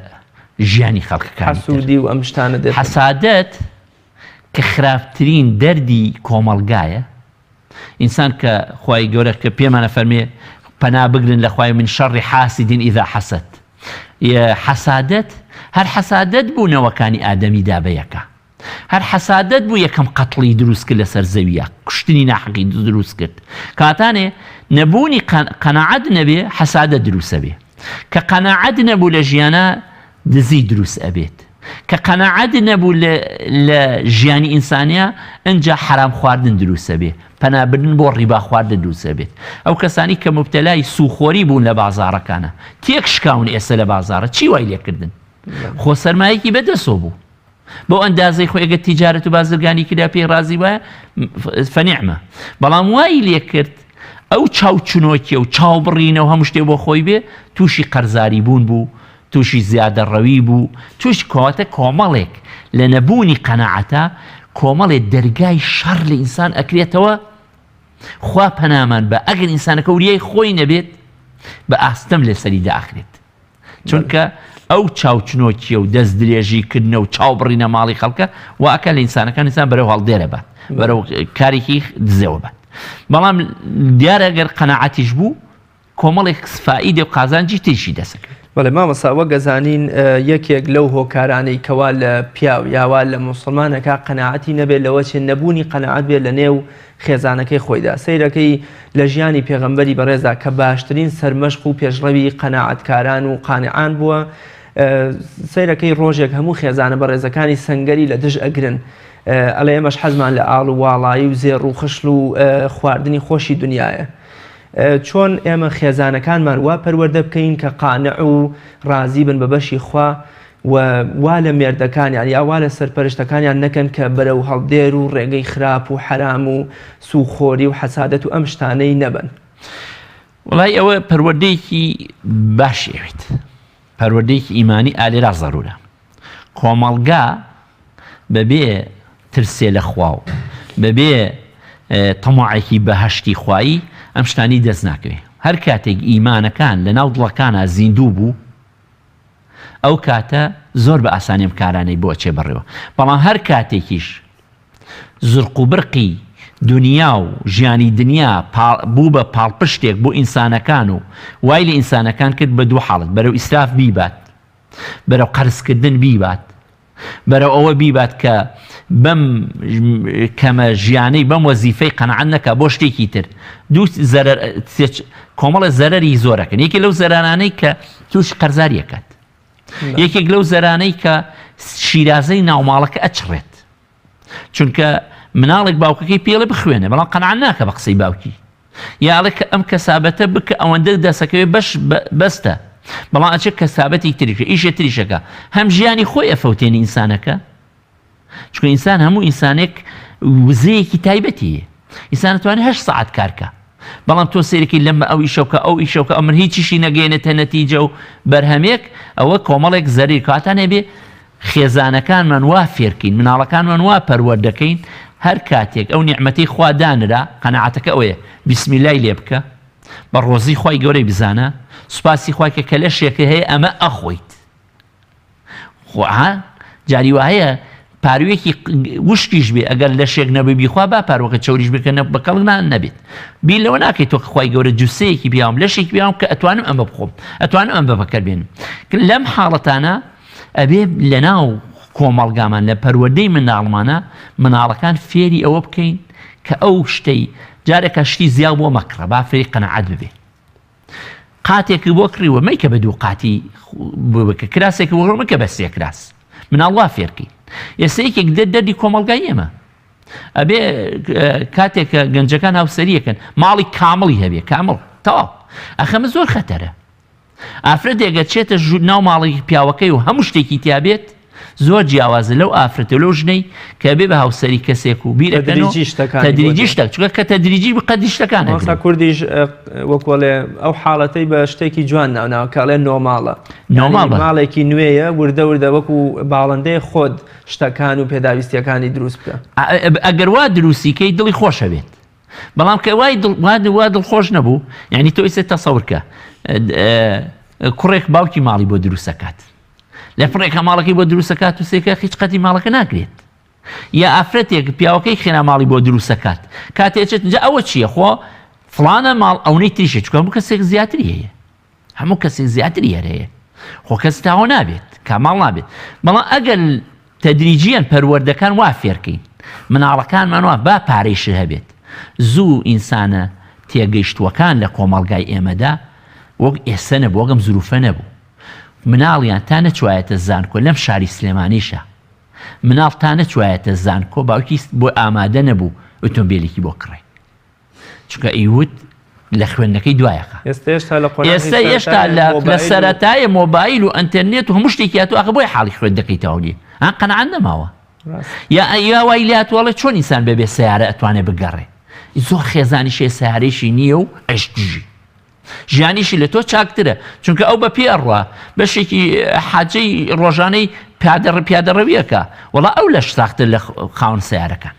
ژیانی خەڵکەکان حەسوودی و ئەم شتانە دێت. حەسادەت کە خراپترین دەردی کۆمەڵگایە ئینسان کە خوای گەورە کە پێمانە فەرمێ پەنا بگرن لە خوای من شەڕی حاسیدین ئیذا حەسەد حەسادەت هەر حەسادەت بوونەوەکانی ئادەمی دابەیەکە هەر حەسادەت بوو یەکەم قەتڵی دروست کرد لەسەر زەویە کوشتنی ناحەقی دروست کرد کاتانێ نەبوونی قەناعەت نەبێ حەسادەت دروستە بێ کە قەناعەت نەبوو لە ژیانە دزی دروست ئەبێت کە قەناعەت نەبوو لە ژیانی ئینسانیە ئەنجا حرام خواردن دروستە بێ پەنابردن بۆ ڕیبا خواردن دروستە بێت ئەو کەسانی کە مبتەلای سوخۆری بوون لە بازاڕەکانە تێک شکاون ئێستا لە بازاڕە چی وای لێکردن خۆ سەرمایەکی بەدەستۆ بوو بۆ ئەندازەی خۆی ئەگەر تیجارەت و بازرگانی کرا پێی ڕازی وایە فەنیعمە بەڵام وای لێ کرد ئەو چاوچنۆکیە و چاوبڕینەوە هەموو شتێ بۆ خۆی بێ تووشی قەرزاری بوون بوو تووشی زیادە ڕەوی بوو تووش کۆواتە کۆمەڵێک لە نەبوونی قەناعەتە کۆمەڵێک دەرگای شەڕ لە ئینسان ئەکرێتەوە خوا پەنامان بە ئەگەر ئینسانەکە وریای خۆی نەبێت بە ئاستەم لە سەریدا ئاخرێت چونکە ئەو چاوچنۆکیە و دەست درێژیکردنە و چاوبڕینە ماڵی خەڵکە واکە لە ئینسانەکان ئینسان بەرەو هەڵدێرە بات بەرەو کارێکی دزەوە بات بەڵام دیارە ئەگەر قەناعەتیش بوو کۆمەڵێک فائیدە و قازانجی تێشی دەسەکرد. بەڵێ مامۆستا وە گەزانین یەکێک لەو هۆکارانەی کەوا لە پیاو یاوا لە موسڵمانەکە قەناعەتی نەبێت لەوە چێ نەبوونی قەناعەت بێت لە نێو خێزانەکەی خۆیدا سەیرەکەی لە ژیانی پێغەمبەری بەڕێزا کە باشترین سەرمەشق و پێشڕەوی قەناعەتکاران و قانعان بووە سەیرەکەی ڕۆژێک هەموو خێزانە بەڕێزەکانی سەنگەری لە دژ ئەگرن ئەڵێ ئێمەش حەزمان لە ئاڵ و واڵایی و زێڕ و خشل و خواردنی خۆشی دنیاە چۆن ئێمە خێزانەکانمان وا پەروەردە بکەین کە قانع و ڕازی بن بە بەشی خوا وا لە مێردەکانیان یا وا لە سەرپەرشتەکانیان نەکەن کە بەرەو هەڵدێر و ڕێگەی خراپ و حرام و سوخۆری و حەسادەت و ئەم شتانەی نەبن. وڵای ئەوە پەروەردەیەکی باشێوێت پەروەردەیەکی ئیمانی ئالێرا زەرورە کۆمەڵگا بەبێ ترسێ لە خوا و بەبێ تەماعێکی بەهەشتی خوایی ئەم شتانی دەست ناکەوێت هەر کاتێک ئیمانەکان لە ناو دڵەکانە زیندوو بوو ئەو کاتە زۆر بە ئاسانیم کارانەی بۆ چێ بڕێەوە بەڵام هەر کاتێکیش زرق و برقی دنیا و ژیانی دنیا بوو بە پاڵپشتێک بۆ ئینسانەکان و وای لە ئینسانەکان کرد بە دوو حاڵت بەرەو ئیسراف بیبات بەرەو قەرزکردن بیبات بەرەو ئەوە بیبات کە بەم کەمە ژیانەی بەم وەزیفەی قەنەعەت نەکا بۆ شتێکی تر کۆمەڵە زەرەری زۆرەکەن یەکێک لەو زەرانانەی کە تووش قەرزاریەکات یەکێک لەو زەرانەی کە شیرازەی ناوماڵەکە ئەچڕێت چونکە مناڵێک باوکەکەی پێڵێ بخوێنێ بەڵام قەنەعەت ناکە بە قسەی باوکی یاڵێک کە ئەم کەسابەتە بکە ئەوەندە دەسەکەوێ بەستە بەڵام ئەچێت کەسابەتی تریشە ئیشە تریشەکە هەم ژیانی خۆی ئەفەوتێنی ئینسانەکە چونکە ئینسان هەموو ئینسانێک وزەیەکی تایبەتیە ئینسان دەتوانێت 8 ساعت کارکە بەڵام تۆ سێرەکەی لەمە ئەو ئیشەوکە ئەو ئیشەوکە ئەمر هیچیشی نەگەێنێتە نەتیجە و بەرهەمێک ئەوە کۆمەڵێک زەریر کاتانێ بێ خێزانەکانمان وا فێرکەین مناڵەکانمان وا پەروەردەکەین هەر کاتێک ئەو نیعمەتەی خوا دانرا قەناعەتەکە ئەوەیە بیسمیلای لێ بکە بە ڕۆزی خوای گەورەی بزانە سوپاسی خوای کە لەشێکە هەیە ئەمە ئەخۆیت جاری وایە پارویەکی وشکیش بێ ئەگەر لەشێک نەبی خوا با پارۆکە چاوریش بکەنە بەکەڵنان نەبێت بیر لەوە ناکەیت تۆ خوای گەورە جوسەیەکی بیام لەشێکی بیام کە ئەتوانم ئەمە بخۆم ئەتوانم ئەم بەکەربێنم لەم حاڵەتانە ئەبێ لەناو کۆمەڵگامان لە پەروەردەی مناڵمانە مناڵەکان فێری ئەوە بکەین کە ئەو شتەی جارێکە شتی زیاو بۆ مەکڕە با فێری قەنەعەت ببێ قاتێکی بۆ کڕیوە مەیکە بە دوو قاتی بکە کراسێکی بۆ مەکە بە سێ کراس مناڵ وا فێرکەی ئێسەیەکێک دەردی کۆمەڵگای ئێمە ئەبێ کاتێکە گەنجەکان هاوسەریەکەن ماڵی کامڵی هەبێ کامڵ تەواو ئەخەمە زۆر خەتەرە ئافرەتێکە چێتە ناو ماڵی پیاوەکەی و هەموو شتێکی تیابێت زۆر جیاوازە لەو ئافرەتە لەو ژنەی کە بێ بە هاوسەری کەسێک و بیرەکەن و تەدریجی شتێک چونکە کە تەدریجی بقەدی شتەکانە کوردیش وەکوەڵێ ئەو حاڵەتەی بە شتێکی جوان ناوناوکەڵێ نۆماڵە ماڵێکی نوێیە وردە وردە وەکو باڵندەی خۆت شتەکان و پێداویستیەکانی دروست بکە ئەگەر وا دروستیکەی دڵی خۆشە بێت بەڵام کە وا دڵخۆش نەبوو یعنی تۆ ئیسێ تەسەورکە کوڕێک باوکی ماڵی بۆ دروستەکات لە فڕێکە ماڵەکەی بۆ دروستەکات و سێکە هیچ قەتی ماڵەکە ناکرێت یا ئافرەتێک پیاوەکەی خێنا ماڵی بۆ دروستەکات کاتێچێت جا ئەوە چییە خۆ فڵانە ماڵ ئەوەی تریشە چکە هەموو کەسێک زیاتری هەیە هەموو کەسێک زیاتری هەیە خۆ کەس تاوە نابێت کاماڵ نابێت بەڵام ئەگەر تەدریجیان پەروەردەکان وا فێرکەین مناڵەکانمان وا با پارەیشر هەبێت زوو ئینسانە تێگەیشتوەکان لە کۆمەڵگای ئێمەدا وەک ئێستا نەبوو وەگەم زروفە نەبوو مناڵیان تا نەچوایەتە زانکۆ لەم شاری سلێمانیشە مناڵ تا نەچوایەتە زانکۆ باوکی بۆ ئامادە نەبوو ئۆتۆمبیلێکی بۆ کڕێ چونکە ئیوت لە خوێندنەکەی دوایەکە ئێستا هێشتا لە سەرەتایە مۆبایل و ئەنتەرنێت و هەموو شتێکی هاتوو ئەخە بۆی حاڵی خوێندەکەی تاولی ئەن قەنەعەت نەماوە یا وای لاتوەڵێ چۆن ئینسان بەبێ سیارە ئەتوانێ بگەڕێ زۆر خێزانی شێ سیارەیشی نییە و عشقیژی ژیانیشی لە تۆ چاکترە چونکە ئەو بە پێ ئەڕوا بەشێکی حاجەی ڕۆژانەی پیادەڕەویەکە وەڵا ئەو لەش ساختر لە خاون سیارەکان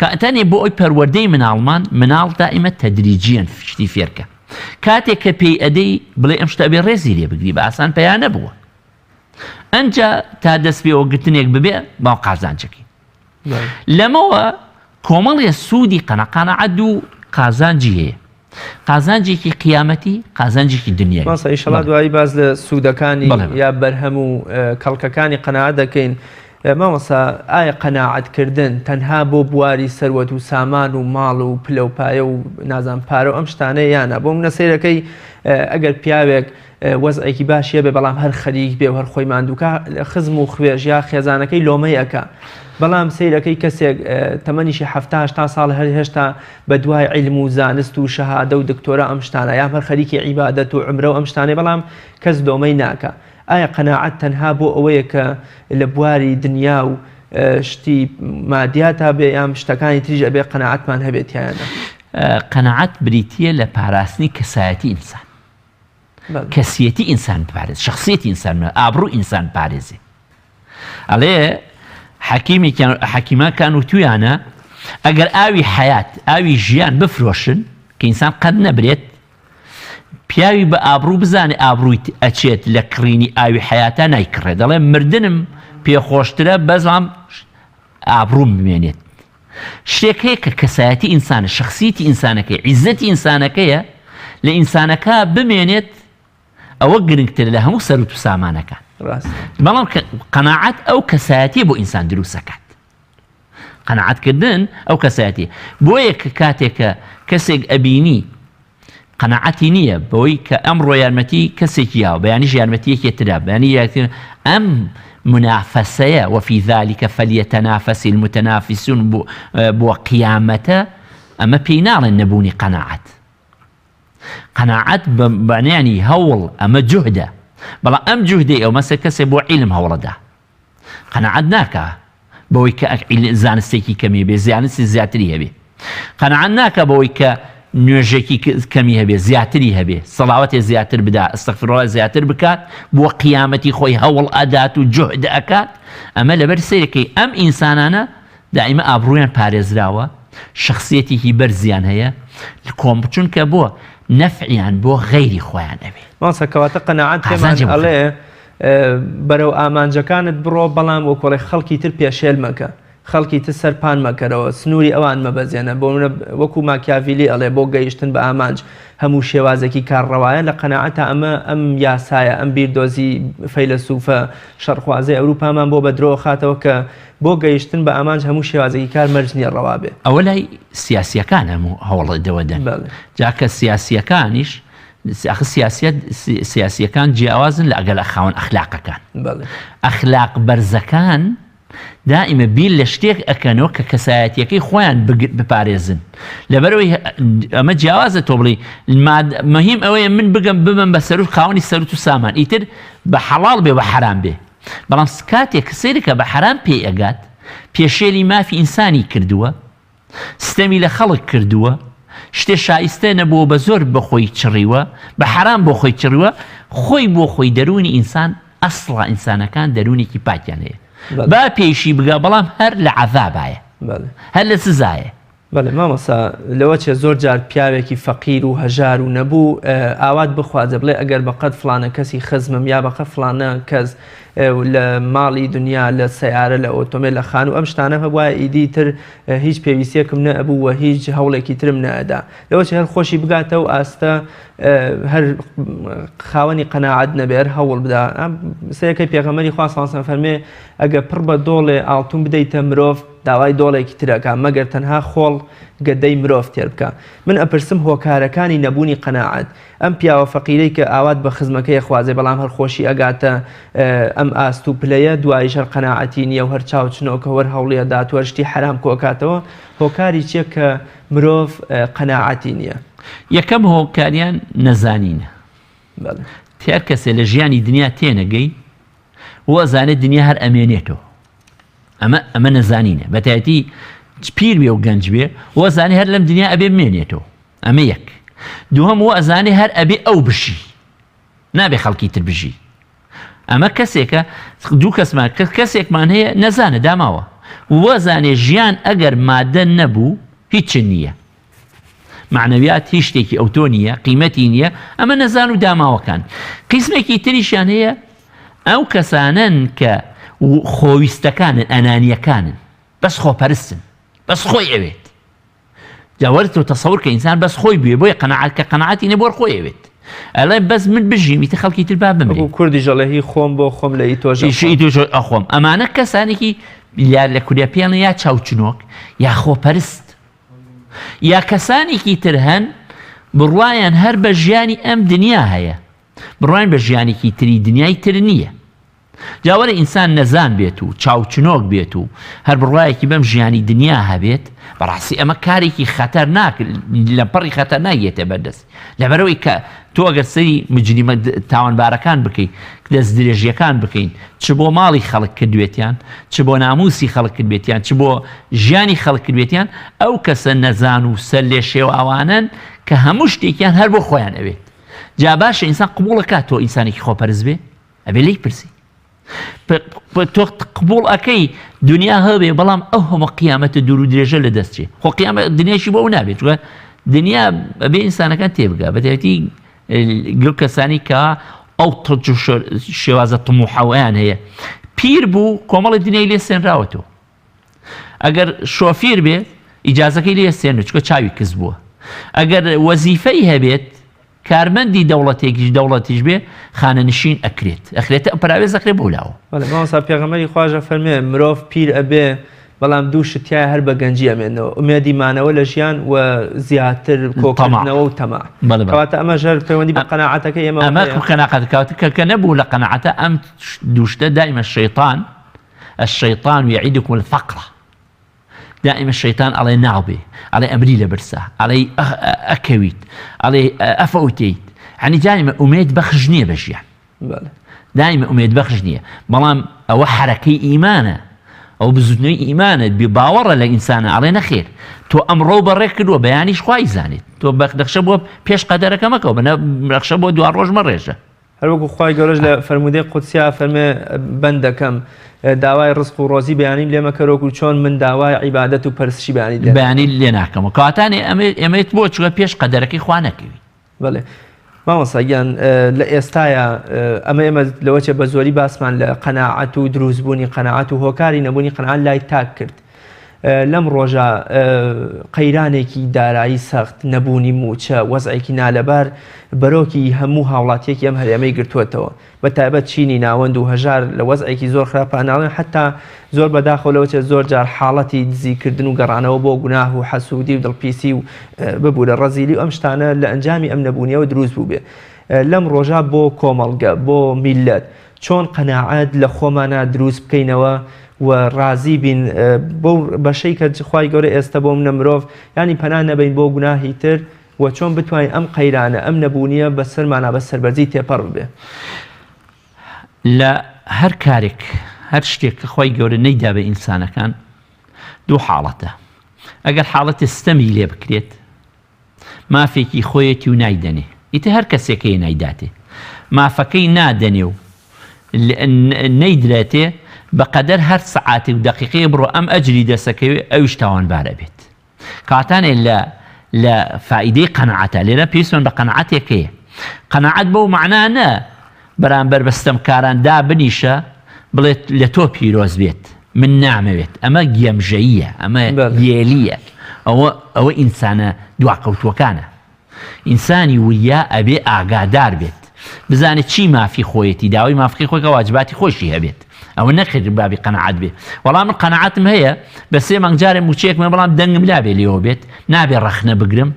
کاتەنێ بۆ ئەوی پەروەردەی مناڵمان مناڵ دائیمە تەدریجیان شتی فێرکە کاتێک کە پێی ئەدەی بڵێ ئەم شتە بێ ڕێزی لێ بگری بە ئاسان پێیان نەبووە ئەنجا تا دەست پێوە گرتنێک ببێ باو قازانجەکەی لەمەوە کۆمەڵێ سوودی قەنەعەت و قازانجی هەیە قازانجێکی قیامەتی قازانجێکی دنیای ماسە ئیشەڵا دوایی باز لە سوودەکانی یا بەرهەم و کەڵکەکانی قەناعەت دەکەین مامەسا ئایا قەناعەتکردن تەنها بۆ بواری سەروەت و سامان و ماڵ و پلە و پایە و نازان پارە و ئەم شتانەیە یانە بۆ منە سەیرەکەی ئەگەر پیاوێک وەزعێکی باشیە بێ بەڵام هەر خەریک بێ و هەر خۆی ماندووکە خزم و خوێژ یا خێزانەکەی لۆمەیەکە بەڵام سەیرەکەی کەسێک تەمەنیشی 70 ساڵ هەر هێشتا بە دوای عیلم و زانست و شەهادە و دکتۆرە ئەم شتانە یا هەر خەریکی عیبادەت و عمرە و ئەم شتانەی بەڵام کەس دۆمەی ناکە ئایا قەناعەت تەنها بۆ ئەوەیە کە لە بواری دنیا و شتی مادیاتە بێ یام شتەکانی تریژ ئەبێ قەناعەتمان هەبێت یانە قەناعەت بریتیە لە پاراستنی کەسایەتی ئینسان کەسیەتی ئینسان پارێز شخصیەتی ئینسان ئابڕوو ئینسان پارێزێ ئەڵێ حەکیمەکان و تویانە ئەگەر ئاوی حیات ئاوی ژیان بفرۆشن کە ئینسان قەت نەبرێت پیاوی بە ئابڕوو بزانێ ئابڕووی ئەچێت لە کڕینی ئاوی حیاتە نایکڕێت دەڵێ مردنم پێخۆشترە بەزام ئابڕووم بمێنێت شتێک هەیە کە کەسایەتی ئینسانە شخصیەتی ئینسانەکەی عیزەتی ئینسانەکەیە لە ئینسانەکە بمێنێت ئەوە گرنگتر لە هەموو سەروت و سامانەکان بەڵام قەناعەت ئەو کەسایەتیە بۆ ئینسان دروست دەکات قەناعەتکردن ئەو کەسایەتیە بۆیە کە کاتێکە کەسێک ئەبینی قەناعەتی نییە بەوەی کە ئەمڕۆ یارمەتی کەسێکی یاوە بەیانیش یارمەتیەکی ترا بەیانی یاکتر ئەم منافەسەیە وفي ذلك فليتنافس المتنافسون بۆ قیامەتە ئەمە پێی ناڵێن نەبوونی قەناعەت قەناعەت بەنیانی هەوڵ ئەمە جوهدە بەڵام ئەم جوهدەی ئەو مەسە کەسێ بۆ عیلم هەوڵەدا قەناعەت ناکە بەوەی کە زانستێکی کەمی هەبێ زیانستی زیاتری هەبێ قەناعەت ناکە بەوەی کە نوێژێکی کەمی هەبێ زیاتری هەبێ سەڵاوەتێ زیاتر بدا ئەستەغفیرڵڵاه زیاتر بکات بۆ قیامەتی خۆی هەوڵ ئەدات و جوهد ئەکات ئەمە لەبەر سەیرەکەی ئەم ئینسانانە دائیمە ئابڕوویان پارێزراوە شخصیەتێکی بەرزیان هەیە چونکە بۆ نەفعیان بۆ غەیری خۆیان ئەبێ ماسەکەواتە قەناعەت پێمان ئەڵێ بەرەو ئامانجەکانت بڕۆ بەڵام وەکوڵی خەڵکی تر پێشێل مەکە خەڵکی تر سەرپان مەکەرەوە سنووری ئەوان مەبەزێنە بۆ وەکو ماکیاڤیلی ئەڵێ بۆ گەیشتن بە ئامانج هەموو شێوازێکی کارڕەوایە لە قەناعەتە ئەم یاسایە ئەم بیردۆزی فەیلسوفە شەڕخوازەی ئەوروپامان بۆ بەدرۆ خاتەوە کە بۆ گەیشتن بە ئامانج هەموو شێوازێکی کار مەرج نییە ڕەوا بێ ئەوە لای سیاسیەکان هەموو هەوڵە دەوەدەن جاکە سیاسیەکانیش سیاسیەکان جیاوازن لە ئەگەل خاوەن ئەخلاقەکان ئەخلاق بەرزەکان دائیمە بیر لە شتێک ئەکەنەوە کە کەسایەتیەکەی خۆیان بپارێزن لەبەرەوەی ئەمە جیاوازە تۆ بڵێ مەهیم ئەوەیە من بمەم بە سەروت خاوەنی سەروت و سامان ئیتر بە حەڵاڵ بێ بە حەرام بێ بەڵام کاتێک سەیرەکە بە حەرام پێی ئەگات پێشێلی مافی ئینسانی کردووە ستەمی لە خەڵک کردووە شتێ شایستە نەبووە بە زۆر بە خۆی چڕیوە بە حەرام بۆ خۆی چڕیوە خۆی بۆ خۆی دەرونی ئینسان ئەسڵە ئینسانەکان دەرونێکی پاکیان هەیە با پێیشی بگا بەڵام هەر لە عەذابایە هەر لە سزایە بەڵێ مامۆستا لەوە چێ زۆر جار پیاوێکی فەقیر و هەژار و نەبوو ئاوات بخوازە بڵێ ئەگەر بەقەد فلانە کەسی خزمم یا بەقە فلانە کەس لە ماڵی دنیا لە سەیارە لە ئۆتۆمێل لە خان و ئەم شتانە هەبووە ئیدی تر هیچ پێویستیەکم نەبوو و هیچ هەوڵێکی ترم نەئەدا لەوە چێ هەر خۆشی بگاتە و ئاستە هەر خاوەنی قەناعەت نەبێ هەر هەوڵ بدا سەرەکەی پێغەمبەری خوا سەڵڵاهو عەلەیهی وسەلەم فەرمێ ئەگە پڕ بە دۆڵێ ئاڵتون بدەیتە مرۆڤ داوای دۆڵێکی ترەکە مەگەر تەنها خۆڵ گەدەی مرۆڤ تێر بکە من ئەپرسم هۆکارەکانی نەبوونی قەناعەت ئەم پیاوە فەقیرەی کە ئاوات بە خزمەکەی خوازێ بەڵام هەر خۆشی ئەگاتە ئەم ئاست و پلەیە دواییش هەر قەناعەتی نییە و هەر چاوچنەوەکە وەر هەوڵیە دات وەرشتی حەرام کۆکاتەوە هۆکاری چیە کە مرۆڤ قەناعەتی نییە یەکەم هۆکاریان نەزانینە تیار کەسێ لە ژیانی دنیا تێنەگەی وەزانێت دنیا هەر ئەمێنێتەوە ئەمە نەزانینە بەتایەتی پیر بێ و گەنج بێ وەزانێ هەر لەم دنیا ئەبێ بمێنێتەوە ئەمە یەک دووهەم وەزانێ هەر ئەبێ ئەو بشی نابێ خەڵکی تر بژی ئەمە کەسێکە دوو کەسمان کەسێکمان هەیە نەزانە داماوە وەزانێ ژیان ئەگەر مادە نەبوو هیچ نییە معنەویات هیچ شتێکی ئەوتۆ نییە قیمەتی نییە ئەمە نەزان و داماوەکان قیسمێکی تریشیان هەیە ئەو کەسانن کە خۆویستەکانن ئەنانیەکانن بەس خۆپەرستن بەس خۆی ئەوێت جاوەرت و تەسەور کە ئینسان بەس خۆی بوێ بۆی قەناعەت کە قەناعەتی نەبووە خۆی ئەوێت ئەڵێ بەس من بژیم ئیتر خەڵکی تر با بمرێ کوردی ژەڵێ خۆم بۆ خۆم لە ئیتۆژ ئەخۆم ئەمانە کەسانێکی یا لە کوریا پێڵن یا چاوچنۆک یا خۆپەرست یا کەسانێکی تر هەن بڕوایان هەر بە ژیانی ئەم دنیا هەیە بڕوایان بە ژیانێکی تری دنیای تر نییە جاوەرە ئینسان نەزان بێت و چاوچنۆک بێت و هەر بڕوایەکی بەم ژیانی دنیا هەبێت بەڕاستی ئەمە کارێکی خەتەر لە پەڕی خەتەر ناگێتە بەردەست لەبەرەوەی کە تۆ ئەگەر سەری مجریمە تاوانبارەکان بکەیت دەست درێژیەکان بکەین چ بۆ ماڵی خەڵک کردوێتیان چ بۆ ناموسی خەڵک کردوێتیان چ بۆ ژیانی خەڵک کردوێتیان ئەو کەسە نەزان و سەر لێ شێواوانن کە هەموو شتێکیان هەر بۆ خۆیان ئەوێت جا باشە ئینسان قبوڵەکات تۆ ئینسانێکی خۆپەرست بێ ئەبێ لی پرسی تۆ قبول ئەەکەی دنیا هەبێ بەڵام ئەو هەمە قیامەتە دوور و درێژە لە دەستچێ خۆ قیامەت دنیاشی بۆ نابێت دنیا ئەبێ ئینسانەکان تێبگا بەتایبەتی گەڵ کەسانی کە ئەو شێوازە تموحەوەیان هەیە پیر بوو کۆمەڵی دنیای لێ سێنراوەتەوە ئەگەر شۆفیر بێت ئیجازەکەی لێ سێنێ چکە چاوی کەس بووە ئەگەر وەزیفەی هەبێت کارمەندی دەوڵەتیش بێ خانەنشین ئەخرێتە پراوێز ئەخرێ بۆ لاوە مامۆستا پێغەمبەری خواژە فەرمێ مرۆڤ پیر ئەبێ بەڵام دوو شتیای هەر بە گەنجی ئەمێنەوە ئومێدیمانەوە لە ژیان و زیاتر کۆکردنەوە و تەما کەواتە ئەمە ژەر پەیوەندی بە قەناعەتەکەی ئەمە قەناعەتەکەواتە کە نەبوو لە قەناعەتە ئەم دوو شتە دائیمە الشەیطان يعیدکم الفەقر دائما الشيطان على ناوبه على أمري لبرسه على أكويت على أفوتيت يعني دائما أميد بخجنية بشيء دائما أميد بخجنية بلام أو حركة إيمانه أو بزودني إيمانه بباور الإنسان علينا خير تو أمره بركض وبيانيش خواي زانيت تو بخشبه بيش قدرك ما كوب بخشبه دوار روج مريجة هل وقو خواي قولج لفرمودي قدسيا فرمي بندكم داوای رزق و ڕۆزی بەیانیم لێمە کەرۆک و چۆن من داوای عیبادەت و پەرستشی بەیانی لێ ناکەمەوە کاتانێ ئەمەیت بۆ چوە پێش قەدەرەکەی خوا نەکەوی بەڵێ مامۆستاگیان لە ئێستایە ئێمە لەوەچە بە زۆری باسمان لە قەناعەت و دروستبوونی قەناعەت و هۆکاری نەبوونی قەناعەت لای تاک کرد لەم ڕۆژە قەیرانێکی دارایی سەخت نەبوونی موچە وەزعێکی نالەبار بەرۆکی هەموو هاوڵاتیەکی ئەم هەرێمەی گرتووەتەوە بە تایبەت چینی ناوەند و هەژار لە وەزعێکی زۆر خراپاناڵێن حتا زۆر بەداخەوەلەوەچە زۆر جار حاڵەتی دزیکردن و گەڕانەوە بۆ گوناه و حەسوودی و دڵپیسی و ببوورە ڕەزیلی و ئەم شتانە لە ئەنجامی ئەم نەبوونیەوە دروست بوو بێ لەم ڕۆژە بۆ کۆمەڵگە بۆ میلەت چۆن قەناعەت لە خۆمانە دروست بکەینەوە و ڕازی بین بۆ بەشەی کە خوای گەورە ئێستا بۆ منە مرۆڤ ینی پەنا نەبین بۆ گوناهی تر و چۆن بتوانین ئەم قەیرانە ئەم نەبوونیە بەسەرمانە بە سەربەرزی تێپەڕ ببێ لە هەر کارێک هەر شتێک کە خوای گەورە نەیدا بە ئینسانەکان دوو حاڵەتە ئەگەر حاڵەتی ستەمی لێ بکرێت مافێکی خۆیەتی و نایدەنێ ئیتر هەر کەسێکەیە نایداتێ مافەکەی نادەنێ و نەیدرێتێ بەقەدەر هەر سەعاتی و دەقیقەیە بڕۆ ئەم ئەجری دەسەکەوێ ئەویش تاوانبارە بێت کاتانێ لە فائیدەی قەناعەتە لێرە پێویستمان بە قەناعەتێکەیە قەناعەت بەو معنە نە بەرامبەر بەستەمکاران دابنیشە بڵێت لە تۆ پیرۆز بێت من نامەوێت ئەمە گێمژەییە ئەمە گێلیە ئەوە ئینسانە دواکەوتوەکانە ئینسانی وریە ئەبێ ئاگادار بێت بزانێت چی مافی خۆیەتی داوای مافقی خۆی کە واجباتی خۆشی هەبێت ئەوە نەخێت بابی قەناعەت بێ وەڵام من قەناعەتم هەیە بە سێ مانگ جارێ موچەیەکمە بەڵام دەنگم لا بێ لێەوە بێت نابێ ڕەخنە بگرم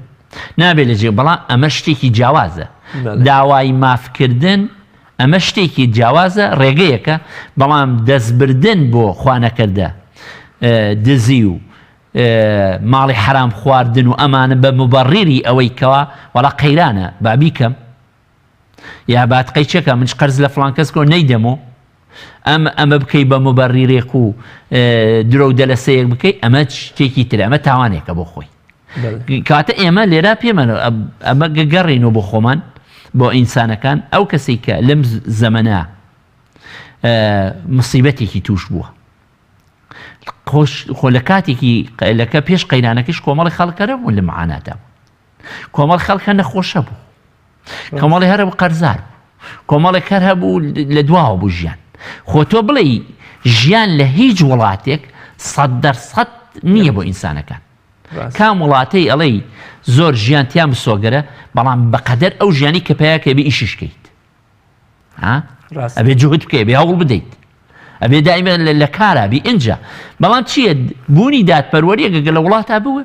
نابێ لەجێ بەڵام ئەمە شتێکی جیاوازە داوای مافکردن ئەمە شتێکی جیاوازە ڕێگەیەکە بەڵام دەستبردن بۆ خوا نەکەردە دزی و ماڵی حرام خواردن و ئەمانە بە مبەڕیری ئەوەی کەوا وەڵا قەیرانە بابیکەم یا باتقەی چێکە منش قەرز لە فڵان کەس کۆ نەیدەمەوە ئەمە بکەی بە مبەڕیرێک و درۆ و دەلەسەیەک بکەی ئەمە شتێکی تر ئەمە تاوانێکە بۆ خۆی کاتە ئێمە لێرا پێمەە ئەمە گەگەڕێنەوە بۆ خۆمان بۆ ئینسانەکان ئەو کەسێک کە لەم زەمەنە مصیبەتێکی توش بووە خۆ لە کاتێکی لەکە پێش قەیرانەکەش کۆمەڵی خەڵکەرە بوون لە معانادا کۆمەڵ خەڵکە نەخۆشە بوو کۆمەڵی هەرە بوو قەرزار کۆمەڵێک هەر هەبوو لە دواوە بوو ژیان خۆ تۆ بڵێ ژیان لە هیچ وڵاتێک 100% نییە بۆ ئینسانەکان کام وڵاتەی ئەڵێ زۆر ژیانتیان بسۆگەرە بەڵام بەقەدەر ئەو ژیانی کە پێیاکە بێ ئیشیشکەیت ئەبێ جوهد بکەی بێ هەوڵ بدەیت ئەبێ دائیمە لە کارابی ئینجا بەڵام چییە بوونی دادپەروەریەکە لە وڵاتە بووە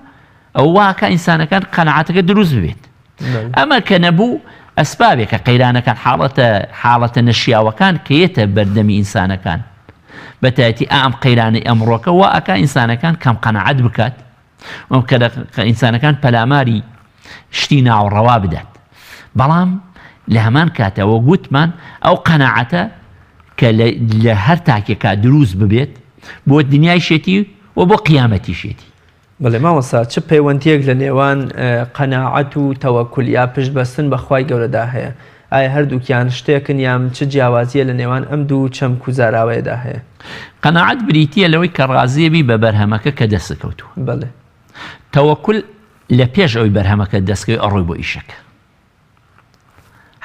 ئەو واکە ئینسانەکان قەناعەتەکە دروست ببێت ئەمە کە نەبوو ئەسبابێکە قەیرانەکان حاڵەتە نەشیاوەکان کەیەتە بەردەمی ئینسانەکان بەتایەتی ئام قەیرانەی ئەمڕۆکە وا ئەکا ئینسانەکان کەم قەناعەت بکات ئەم کە ئینسانەکان پەلاماری شتی ناوەڕەوا بدات بەڵام لە هەمان کاتەوە گوتمان ئەو قەناعەتە کە لە هەر تاکێکا دروست ببێت بۆ دنیای شێتی و بۆ قیامەتی شێتی بەڵێ مامۆستا چ پەیوەندیەک لە نێوان قەناعەت و تەوەکل یا پشتبەستن بە خوای گەورەدا هەیە ئایا هەردووکیان شتێکن یان چ جیاوازیە لە نێوان ئەم دوو چەمک و زاراوەیەدا هەیە قەناعەت بریتیە لەوەی کە ڕازیەبی بە بەرهەمەکە کە دەستکەوتووە بەڵێ تەوەکل لە پێش ئەوی بەرهەمەکە دەستکەوی ئەڕۆی بۆ ئیشەکە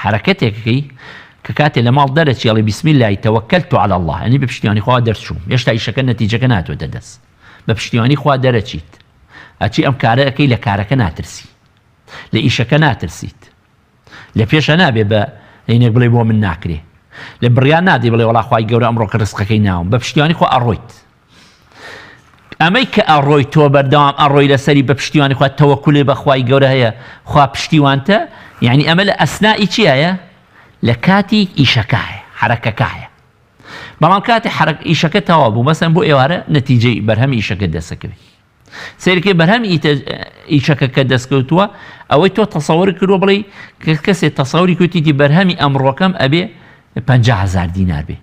حرەکەتێکەکەی کە کاتێ لە ماڵ دەرەچی ئەڵێ بسم الله تەوەکەلت علی الله ئەنی بە پشتیوانی خوا دەرچووم هێشتا ئیشەکە نەتیجەکە ناتوێتە دەست بە پشتیوانی خوا دەرەچیت ئەچی ئەم کارەکەی لە کارەکە ناترسی لە ئیشەکە ناترسیت لە پێشە نابێ بە هینێک بڵێ بۆ من ناکرێ لە بڕیان نادی بڵێ وەڵا خوای گەورە ئەمڕۆ کە ڕزقەکەی ناوم بە پشتیوانی خوا ئەڕۆیت ئەمەی کە ئەڕۆی تۆ بەردەوام ئەڕۆی لەسەری بە پشتیوانی خوا تەوەکولێ بە خوای گەورە هەیە خوا پشتیوانتە یعنی ئەمە لە ئەسنائی چیایە لە کاتی ئیشەکە هەیە حرەکەکە هەیە بەڵام کاتی ئیشەکە تەواو بوو مەسەن بۆ ئێوارە نەتیجەی بەرهەمی ئیشەکە دەسەکەوێت سیرکێ بەرهەم ئیشەکە کە دەستکەوتووە ئەوەی تۆ تەسەوەر کردووە بڵێ کەسێک تەسەوەری کردویتی بەرهەمی ئەمڕۆکەم ئەبێ 50,000 دینار بێ،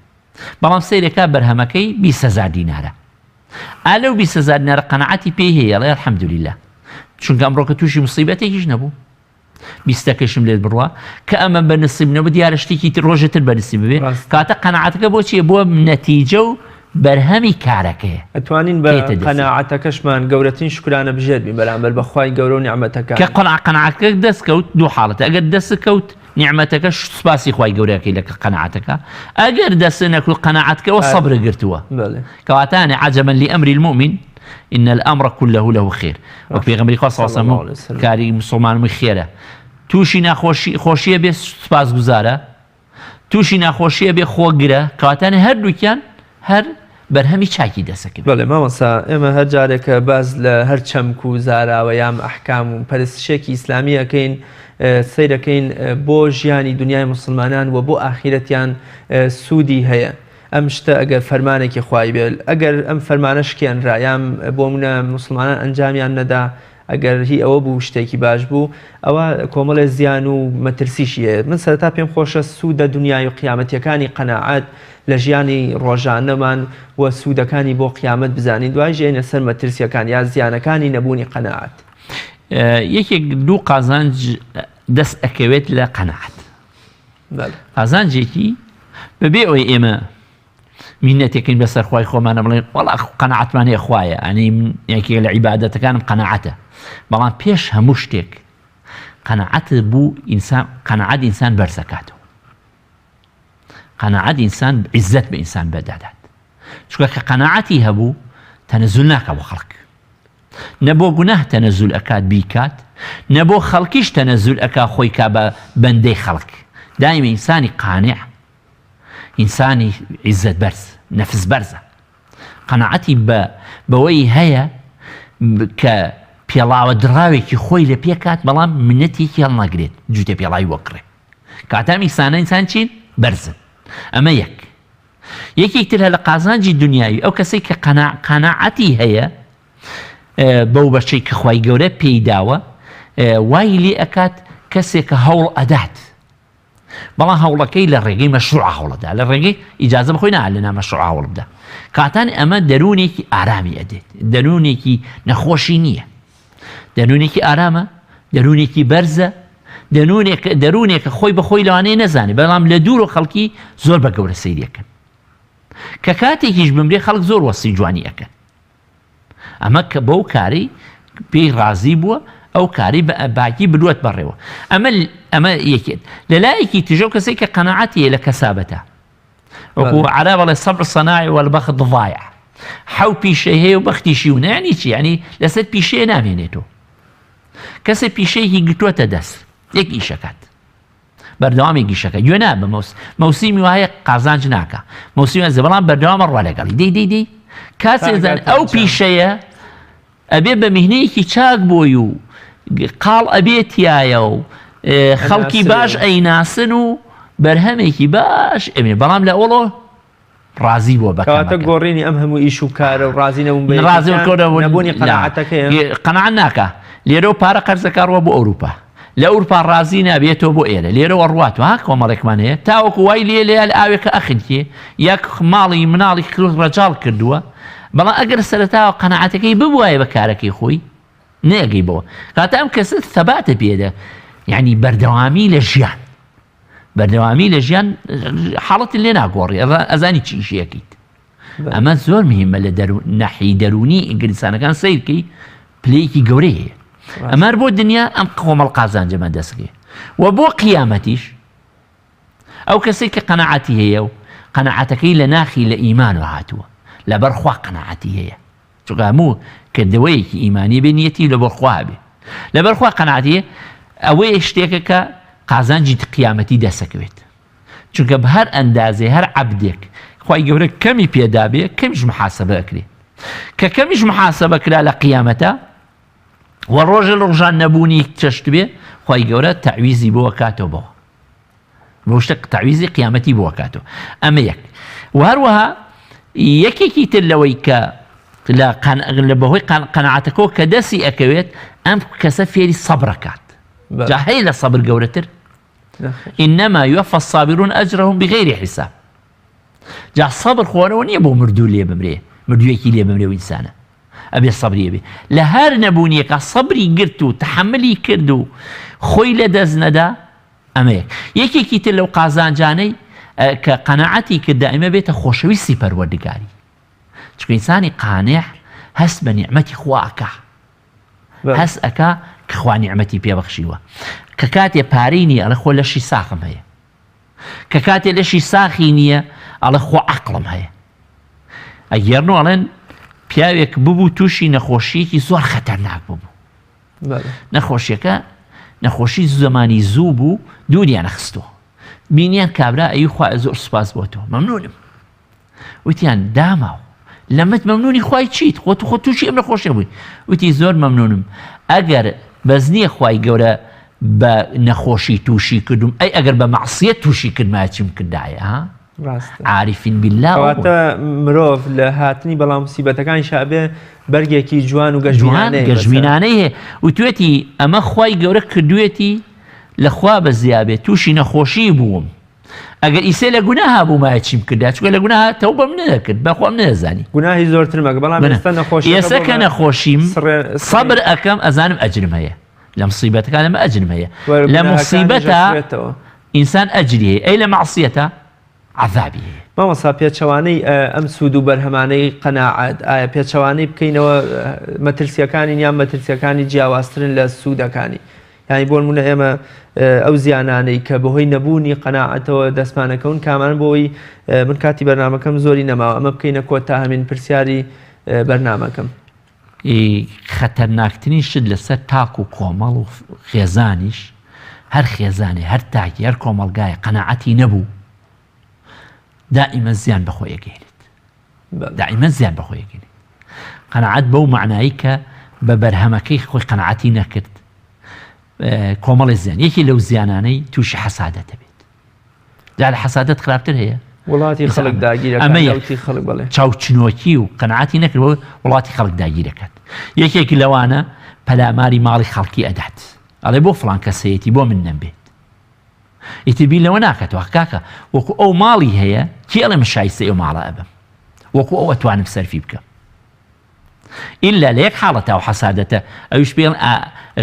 بەڵام سیرێکە بەرهەمەکەی 20,000 دینارە. ئالەو 20,000 دینارە قەنەعەتی پێی هەیە، ئەڵێ الحەمدولیللا، چونکە ئەمڕۆکە تووشی موسیبەتێکیش نەبوو، 20%کەشم لێت بڕوە کە ئەمە بە نسیب نەبوو، دیارە شتێکی ڕۆژێتر بە نسیب ببێ، کاتە قەنەعەتەکە بۆچیە؟ بۆ نەتیجە و بەرهەمی کارەکەیە. ئەتوانین بە قەناعەتەکەشمان گەورەترین شکرانە بژێت بین بەرامبەر بەخوای گەورە و نیعمەتەکان. کە قەناعەتەکە دەستکەوت دوو حاڵەتە، ئەگەر دەستکەوت نیعمەتەکە سوپاسی خوای گەورەکەی لە قەناعەتەکە، ئەگەر دەست نەکەوت قەناعەتەکەەوە سەبر گرتووە. کەواتانێ عەجەبەن لأمر المؤمن إن الأمر كله له خير. وپێغەمبەری خوا صلی الله علیه و سلم کاری مسلمانمی خێرە، تووشی خۆشیە بێ سوپاسگوزارە، تووشی ناخۆشیە بێ خۆگرە، کەواتانێ هەردووکیان هەر بەرهەمی چاکی دەسەکرد. بەڵێ مامۆستا، ئێمە هەر جارێکە باز لە هەر چەمک و زاراوە یام ئەحکام و پەرستشێکی ئیسلامی ئەەکەین، سەیرەکەین بۆ ژیانی دنیای مسلمانان و بۆ ئاخیرەتیان سوودی هەیە. ئەم شتە ئەگەر فەرمانێکی خوای بێت، ئەگەر ئەم فەرمانە شکێنرا یام بۆ منە مسلمانان ئەنجامیان نەدا، ئەگەر هی ئەوە بوو شتێکی باش بوو، ئەوە کۆمەڵێ زیان و مەترسیشیە. من سەرەتا پێم خۆشە سوودە دنیای و قیامەتیەکانی قەناعەت لە ژیانی ڕۆژانەمان و سوودەکانی بۆ قیامەت بزانین، دوای ژێنە سەر مەترسیەکان یا زیانەکانی نەبوونی قەناعەت. یەکێک دوو قازانج دەست ئەکەوێت لە قەناعەت. قازانجێکی بەبێ ئەوەی ئێمە مینەتێکین بەسەر خوای خۆمانە بڵێن وەڵا قەناعەتمان هەیە خوایە، ئەنی یەکێک لە عیبادەتەکانم قەناعەتە، بەڵام پێش هەموو شتێک قەناعەت بوو قەناعەت ئینسان بەرزەکاتەوە، قەناعەت ئینسان عیزەت بە ئینسان بەدادات، چونکە کە قەناعەتی هەبوو تەنەزول ناکە بۆ خەڵک، نە بۆ گوناه تەنەزول ئەکات بیکات، نە بۆ خەڵکیش تەنەزول ئەکا خۆی کا بە بەندەی خەڵک. دایمە ئینسانی قانع، ئینسانی عیزەت بەرز، نەفس بەرزە، قەناعەتی بەوەی هەیە کە پێڵاوە دراوێکی خۆی لە پێکات، بەڵام منەتێکی هەڵناگرێت جوتە پێڵاوی وەکڕێ. کاتام ئینسانە ئینسان چین بەرزن. ئەمە یەکێکتر هە لە قازانجی دنیاوی ئەو کەسەی کە قەناعەتی هەیە بەو بەشەی کە خوای گەورە پێی داوە، وای لێ ئەکات کەسێک کە هەوڵ ئەدات، بەڵام هەوڵەکەی لە ڕێگەی مەشروع هەوڵەدا، لە ڕێگەی ئیجازە بخۆی نە لە نامەشروع هەوڵ بدە، کاتان ئەمە دەروونێکی ئارامی ئەدێت، دەروونێکی نەخۆشی نییە، دەروونێکی ئارامە، دەروونێکی بەرزە، دەروونێکە خۆی بەخۆی لەوانەیە نەزانێت، بەڵام لە دوور و خەڵکی زۆر بە گەورە سەیریەکەن، کە کاتێکیش بمرێ خەڵک زۆر وەسی جوانی ئەەکەن. ئەمە کە بەو کاری پێی ڕازی بووە، ئەو کاری باکی بروت بەڕێوە. ئەمە یەکێت. لەلایەکی تژە کەسێک کە قەناعەتی لە کەسابەتە، وەکو عەرەب بەڵێ سەبر سەناعی وەلبەخت ضایع، حەو پیشەی هەیە و بەختیشی و نەیانی چی، ینی لەسەر پیشەیە نامێنێتەوە. کەسێک پیشەیەکی گرتووەتە دەست یەک ئیشەکات، بەردەوامی گیشەکە گوێ بە مەوسیمی وایە قازانج ناکە، مەوسیمی بەڵام بەردەوامە ڕوا لەگەڵی دەی کاتێزان ئەو پیشەیە ئەبێ بە میهنەیەکی چاک بۆی و قاڵ ئەبێتیایە و خەڵکی باش ئەیناسن و بەرهەمێکی باش ئەمێ، بەڵام لە ئەوڵۆ ڕازی بۆ بەکاتە گۆڕینی ئەم هەموو ئیش و کارە و ڕازی نەبوونی قەناعەتەکەیە قەناعەت ناکە. لێرە و پارە قەرزەکارەوە بۆ ئەوروپا، لە ئەوروپا ڕازی نابێتەوە بۆ ئێرە، لێرەوە ڕوات ها کۆمەڵێکمان هەیە تاوەکو وای لێ ئاوێکە ئەخنکێ یەک ماڵی مناڵی ڕەجاڵ کردووە، بەڵام ئەگەر سەرەتاوە قەناعەتەکەی ببوایە بە کارەکەی خۆی نەگەی بەوە، کاتە ئەم کەسە ثەباتە پێدە، یعنی بەردەوامی لە ژیان، بەردەوامی لە ژیان حاڵەتی لێ ناگۆڕی، ئەزانی چی ئیشەکەیت. ئەمە زۆر مهمە لە نەحی دەرونی ئینگلیسانەکان سیرکەی پلەیەکی گەورەی هەیە. ئەمار بۆ دنیا ئەم کۆمەڵ قازانجەمە دەستگێ و بۆ قیامەتیش ئەو کەسێک کە قەناعەتی هەیە و قەناعەتەکەی لە ناخی لە ئیمان و هاتووە، لەبەر خوا قەناعەتی هەیە، چونکە هەموو کردەوەیەکی ئیمانی بێ نیەتی لەبەر خوا بێ، لەبەر خوا قەناعەتی ئەوەیە شتێکە کە قازانجی قیامەتی دەسەکەوێت، چونکە بە هەر ئەندازێ هەر عەبدێک خوای گەورە کەمی پێدا بێ کەمیش محاسەبە ئەکرێ، کە کەمیش محاسەبە کرا لە قیامەتە و ڕۆژە لە ڕۆژان نەبوونی چەشت بێ، خوای گەورە تەعویزی بۆ کاتەوە بەوە، بۆ شتە تەعویزی قیامەتی بۆ کاتەوە. ئەمە یەک. و هەروەها یەکێکی تر لەوەی کە لە بەهۆی قەناعەتەکەەوە کە دەستی ئەکەوێت ئەم کەسە فێری سەبرەکات جا هەیە لە سەبر گەورەتر إنما يوفى الصابرون أجرهم بغير حساب جا صبر خوانەوە نییە بۆ مردوو لێ بمرێ مردوویەکی لێ بمرێ و ئینسانە ئەبێ سەبریە بێ لە هەر نەبوونیەکە سەبری گرت و تەحملی کرد و خۆی لە دەست نەدا ئەمەیە یەکێکی تر لەو قازانجانەی کە قەناعەتی کرد دائیمە بێتە خۆشەویستی پەروەردگاری چونکە ئینسانی قانع هەست بە نیعمەتی خوا ئەکا هەست ئەکا کە خوا نیعمەتی پێبەخشیوە کە کاتێ پارەی نییە ئەڵێ خۆ لەشی ساخم هەیە کە کاتێ لەشی ساخی نییە ئەڵێ خۆ عەقڵم هەیە ئەگەڕنەوە ئەڵێن پیاوێک ببوو تووشی نەخۆشیەکی زۆر خەتەرناک ببوو نەخۆشیەکە نەخۆشی زمانی زوو بوو دووریان نەخستەوە بینیان کابرا ئەی خوا زۆر سوپاس بۆ تۆ مەمنونم وتیان داماوە لەمت مەمنونی خوای چیت خۆ تووشی ئەم نەخۆشیە بووی وتی زۆر مەمنونم ئەگەر بەس نییە خوای گەورە بە نەخۆشی تووشی کردم ئەی ئەگەر بە مەعسیەت تووشی کردمایە چیم کردایە عارفین بالله کەواتە مرۆڤ لە هاتنی بەڵام موسیبەتەکانی شابێ بەرگێکی جوان و گەژمینانەی هەیە وتوێتی ئەمە خوای گەورە کردوێتی لەخوا بە زیابێت تووشی نەخۆشی بووم ئەگەر ئیسێ لە گوناها بوومایە چیم کردا چکە لە گوناها تەوبەم نەکرد بەخۆم نەزانی گوناهی زۆرتر مەگە بەڵام ئێستا کە نەخۆشیم سەبر ئەەکەم ئەزانم ئەجرم هەیە لە موسیبەتەکان لەمە ئەجرم هەیە لە موسیبەتە ئینسان ئەجری هەیە ئەی لە مەعسیەتە عذابی هەیە مامۆستا پێچەوانەی ئەم سوود و بەرهەمانەی قەناعەت ئایا پێچەوانەی بکەینەوە مەترسیەکانی یان مەترسیەکانی جیاوازترن لە سوودەکانی یعنی بۆ نمونە ئێمە ئەو زیانانەی کە بەهۆی نەبوونی قەناعەتەوە دەستمانەکەون کامان بۆی من کاتی بەرنامەکەم زۆری نەماوە ئەمە بکەینە کۆت تا هەمین پرسیاری بەرنامەکەم خەتەرناکترین شت لەسەر تاک و کۆمەڵ و خێزانیش هەر خێزانێ هەر تاکی هەر کۆمەڵگایە قەناعەتی نەبوو دائما زیان بەخۆی ئەگەێنێت دائما زیان بەخۆی ئەگەێنێت قەناعەت بەو معنایی کە بە بەرهەمەکەی خۆی قەناعەتی نەکرد کۆمەڵی زیان یەکی لەو زیانانەی تووشی حەسادەتە بێت جا لە حەسادەت خراپتر هەیە وڵاتی خەڵک داگیرەکەوتی خەڵک بڵێ چاوچنۆکی و قەناعەتی نەکردەوە وڵاتی خەڵک داگیرەکەت یەکێکی لەوانە پەلاماری ماڵی خەڵکی ئەدات ئەڵێ بۆ فڵان کەسەیەتی بۆ من نەبێت ئیتربی لەوە ناکەتەوە کاکە وەکو ئەو ماڵی هەیە کی ئەڵێ من شایستە ئەو ماڵە ئەبم وەکو ئەو ئەتوانم سەرفی بکەم ئیلا لە یەک حاڵەتە و حەسادەتە ئەویش پێڵن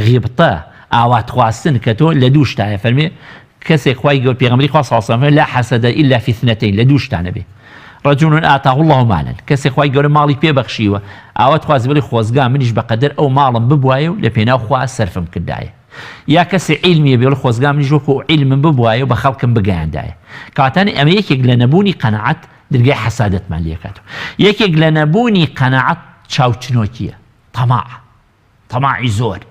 غیبتە ئاوات خواستن کە تۆ لە دوو شتایە فەرمێ کەسێک خوای گەورە پێغەمبەری خوا صلی الله علیه و سلم لا حەسەدە ئیلا فی اثنتین لە دوو شتانە بێ رجل آتاه الله مالا کەسێک خوای گەورە ماڵی پێبەخشیوە ئاوات خواست بڵێ خۆزگا منیش بەقەدەر ئەو ماڵم ببوایە و لە پێناو خوا سەرفم کردایە یا کەسی عیلمیە بێڵ خۆزگا منیش وەکو عیلمم ببوایە و بە خەڵکم بگەیاندایە کەواتانی ئەمە یەکێک لە نەبوونی قەناعەت دەرگای حەسادەتمان لێ کاتەوە یەکێک لە نەبوونی قەناعەت چاوچنۆکیە تەماعی زۆر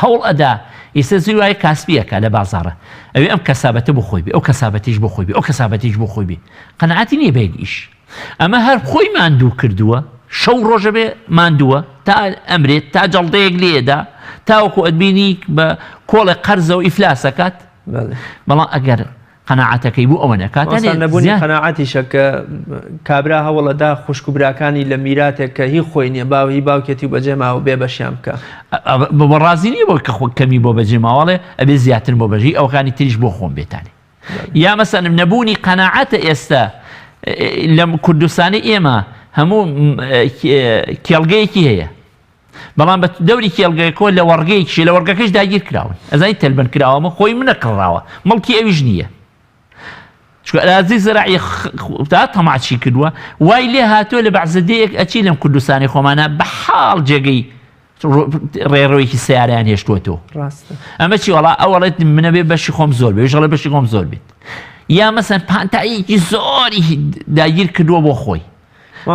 هەوڵ ئەدا ئێستا زوی وایە کاسبیەکە لە بازاڕە ئەوێ ئەم کەسابەتە بۆ خۆی بێ ئەو کەسابەتیش بۆ خۆی بێ ئەو کەسابەتیش بۆ خۆی بێ قەناعەتی نییە بێ ئیش ئەمە هەر خۆی ماندوو کردووە شەو ڕۆژە بێ ماندووە تا ئەمرێت تا جەڵدەیەک لێدا تاوەکو ئەدبینی بە کۆڵی قەرزە و ئیفلاسەکات بەڵام ئەگەر قەناعەتەکەی بوو ئەوە نەکات نەبوونی قەناعەتیشە کە کابرا هەوڵەدا خوشک و براکانی لە میراتێک کە هی خۆی نییە باوی باوکێتی و بەجێماوە بێ بەشیان بکە بە ڕازی نییە بۆ کە خۆ کەمی بۆ بەجێماوەڵێ ئەبێ زیاتر بۆ بەژی ئەوکانی تریش بۆ خۆم بێتانی یا مەسەن نەبوونی قەناعەتە ئێستا لە کوردستانی ئێمە هەموو کێڵگەیەکی هەیە بەڵام بە دەوری کێڵگەیەکۆ لە وەڕگەیەکی لە وەرگەکەش داگیر کراون ئەزانی تەلبەن کراوەمە خۆی منە کڕاوە مەڵکی ئەویش نییە چکە ئەرازی زەراعی تا تەماچی کردووە وای لێ هاتووە لە بەعزدەیەک ئەچی لەم کوردستانی خۆمانە بە حاڵ جێگەی ڕێڕەوەیەکی سیارەیان هێشتووەتەوە ئەمە چی وەڵا ئەوەڵێت منە بێ بەشی خۆم زۆر بێ ژەڵێ بەشی خۆم زۆر بێت یا مەسەن پانتاییەکی زۆری داگیر کردووە بۆ خۆی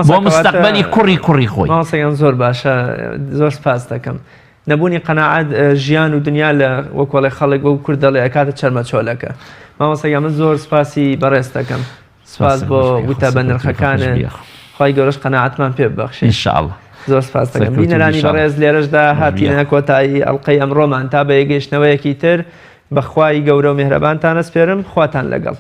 بۆ مستەقبەلی کوڕی خۆی ماسەیان زۆر باشە زۆر سپاس دەکەم نەبوونی قەناعەت ژیان و دنیا لە وەکۆڵی خەڵک بە کورد دەڵێ ئەکاتە چەرمەچۆلەکە مامۆستا من زۆر سپاسی بەڕێز دەکەم سپاس بۆ وتە بە نرخەکانە خی گەورەش قەناعەتمان پێ ببەخشێ ئینشاءالله زۆر سپاس دەکەم بینەرانی بەڕێز لێرەشدا هاتینە کۆتایی ئەڵقەی ئەمڕۆمان تا بە یەگەیشتنەوەیەکی تر بەخوای گەورە و میهرەبانتان ئەسپێرم خواتان لەگەڵ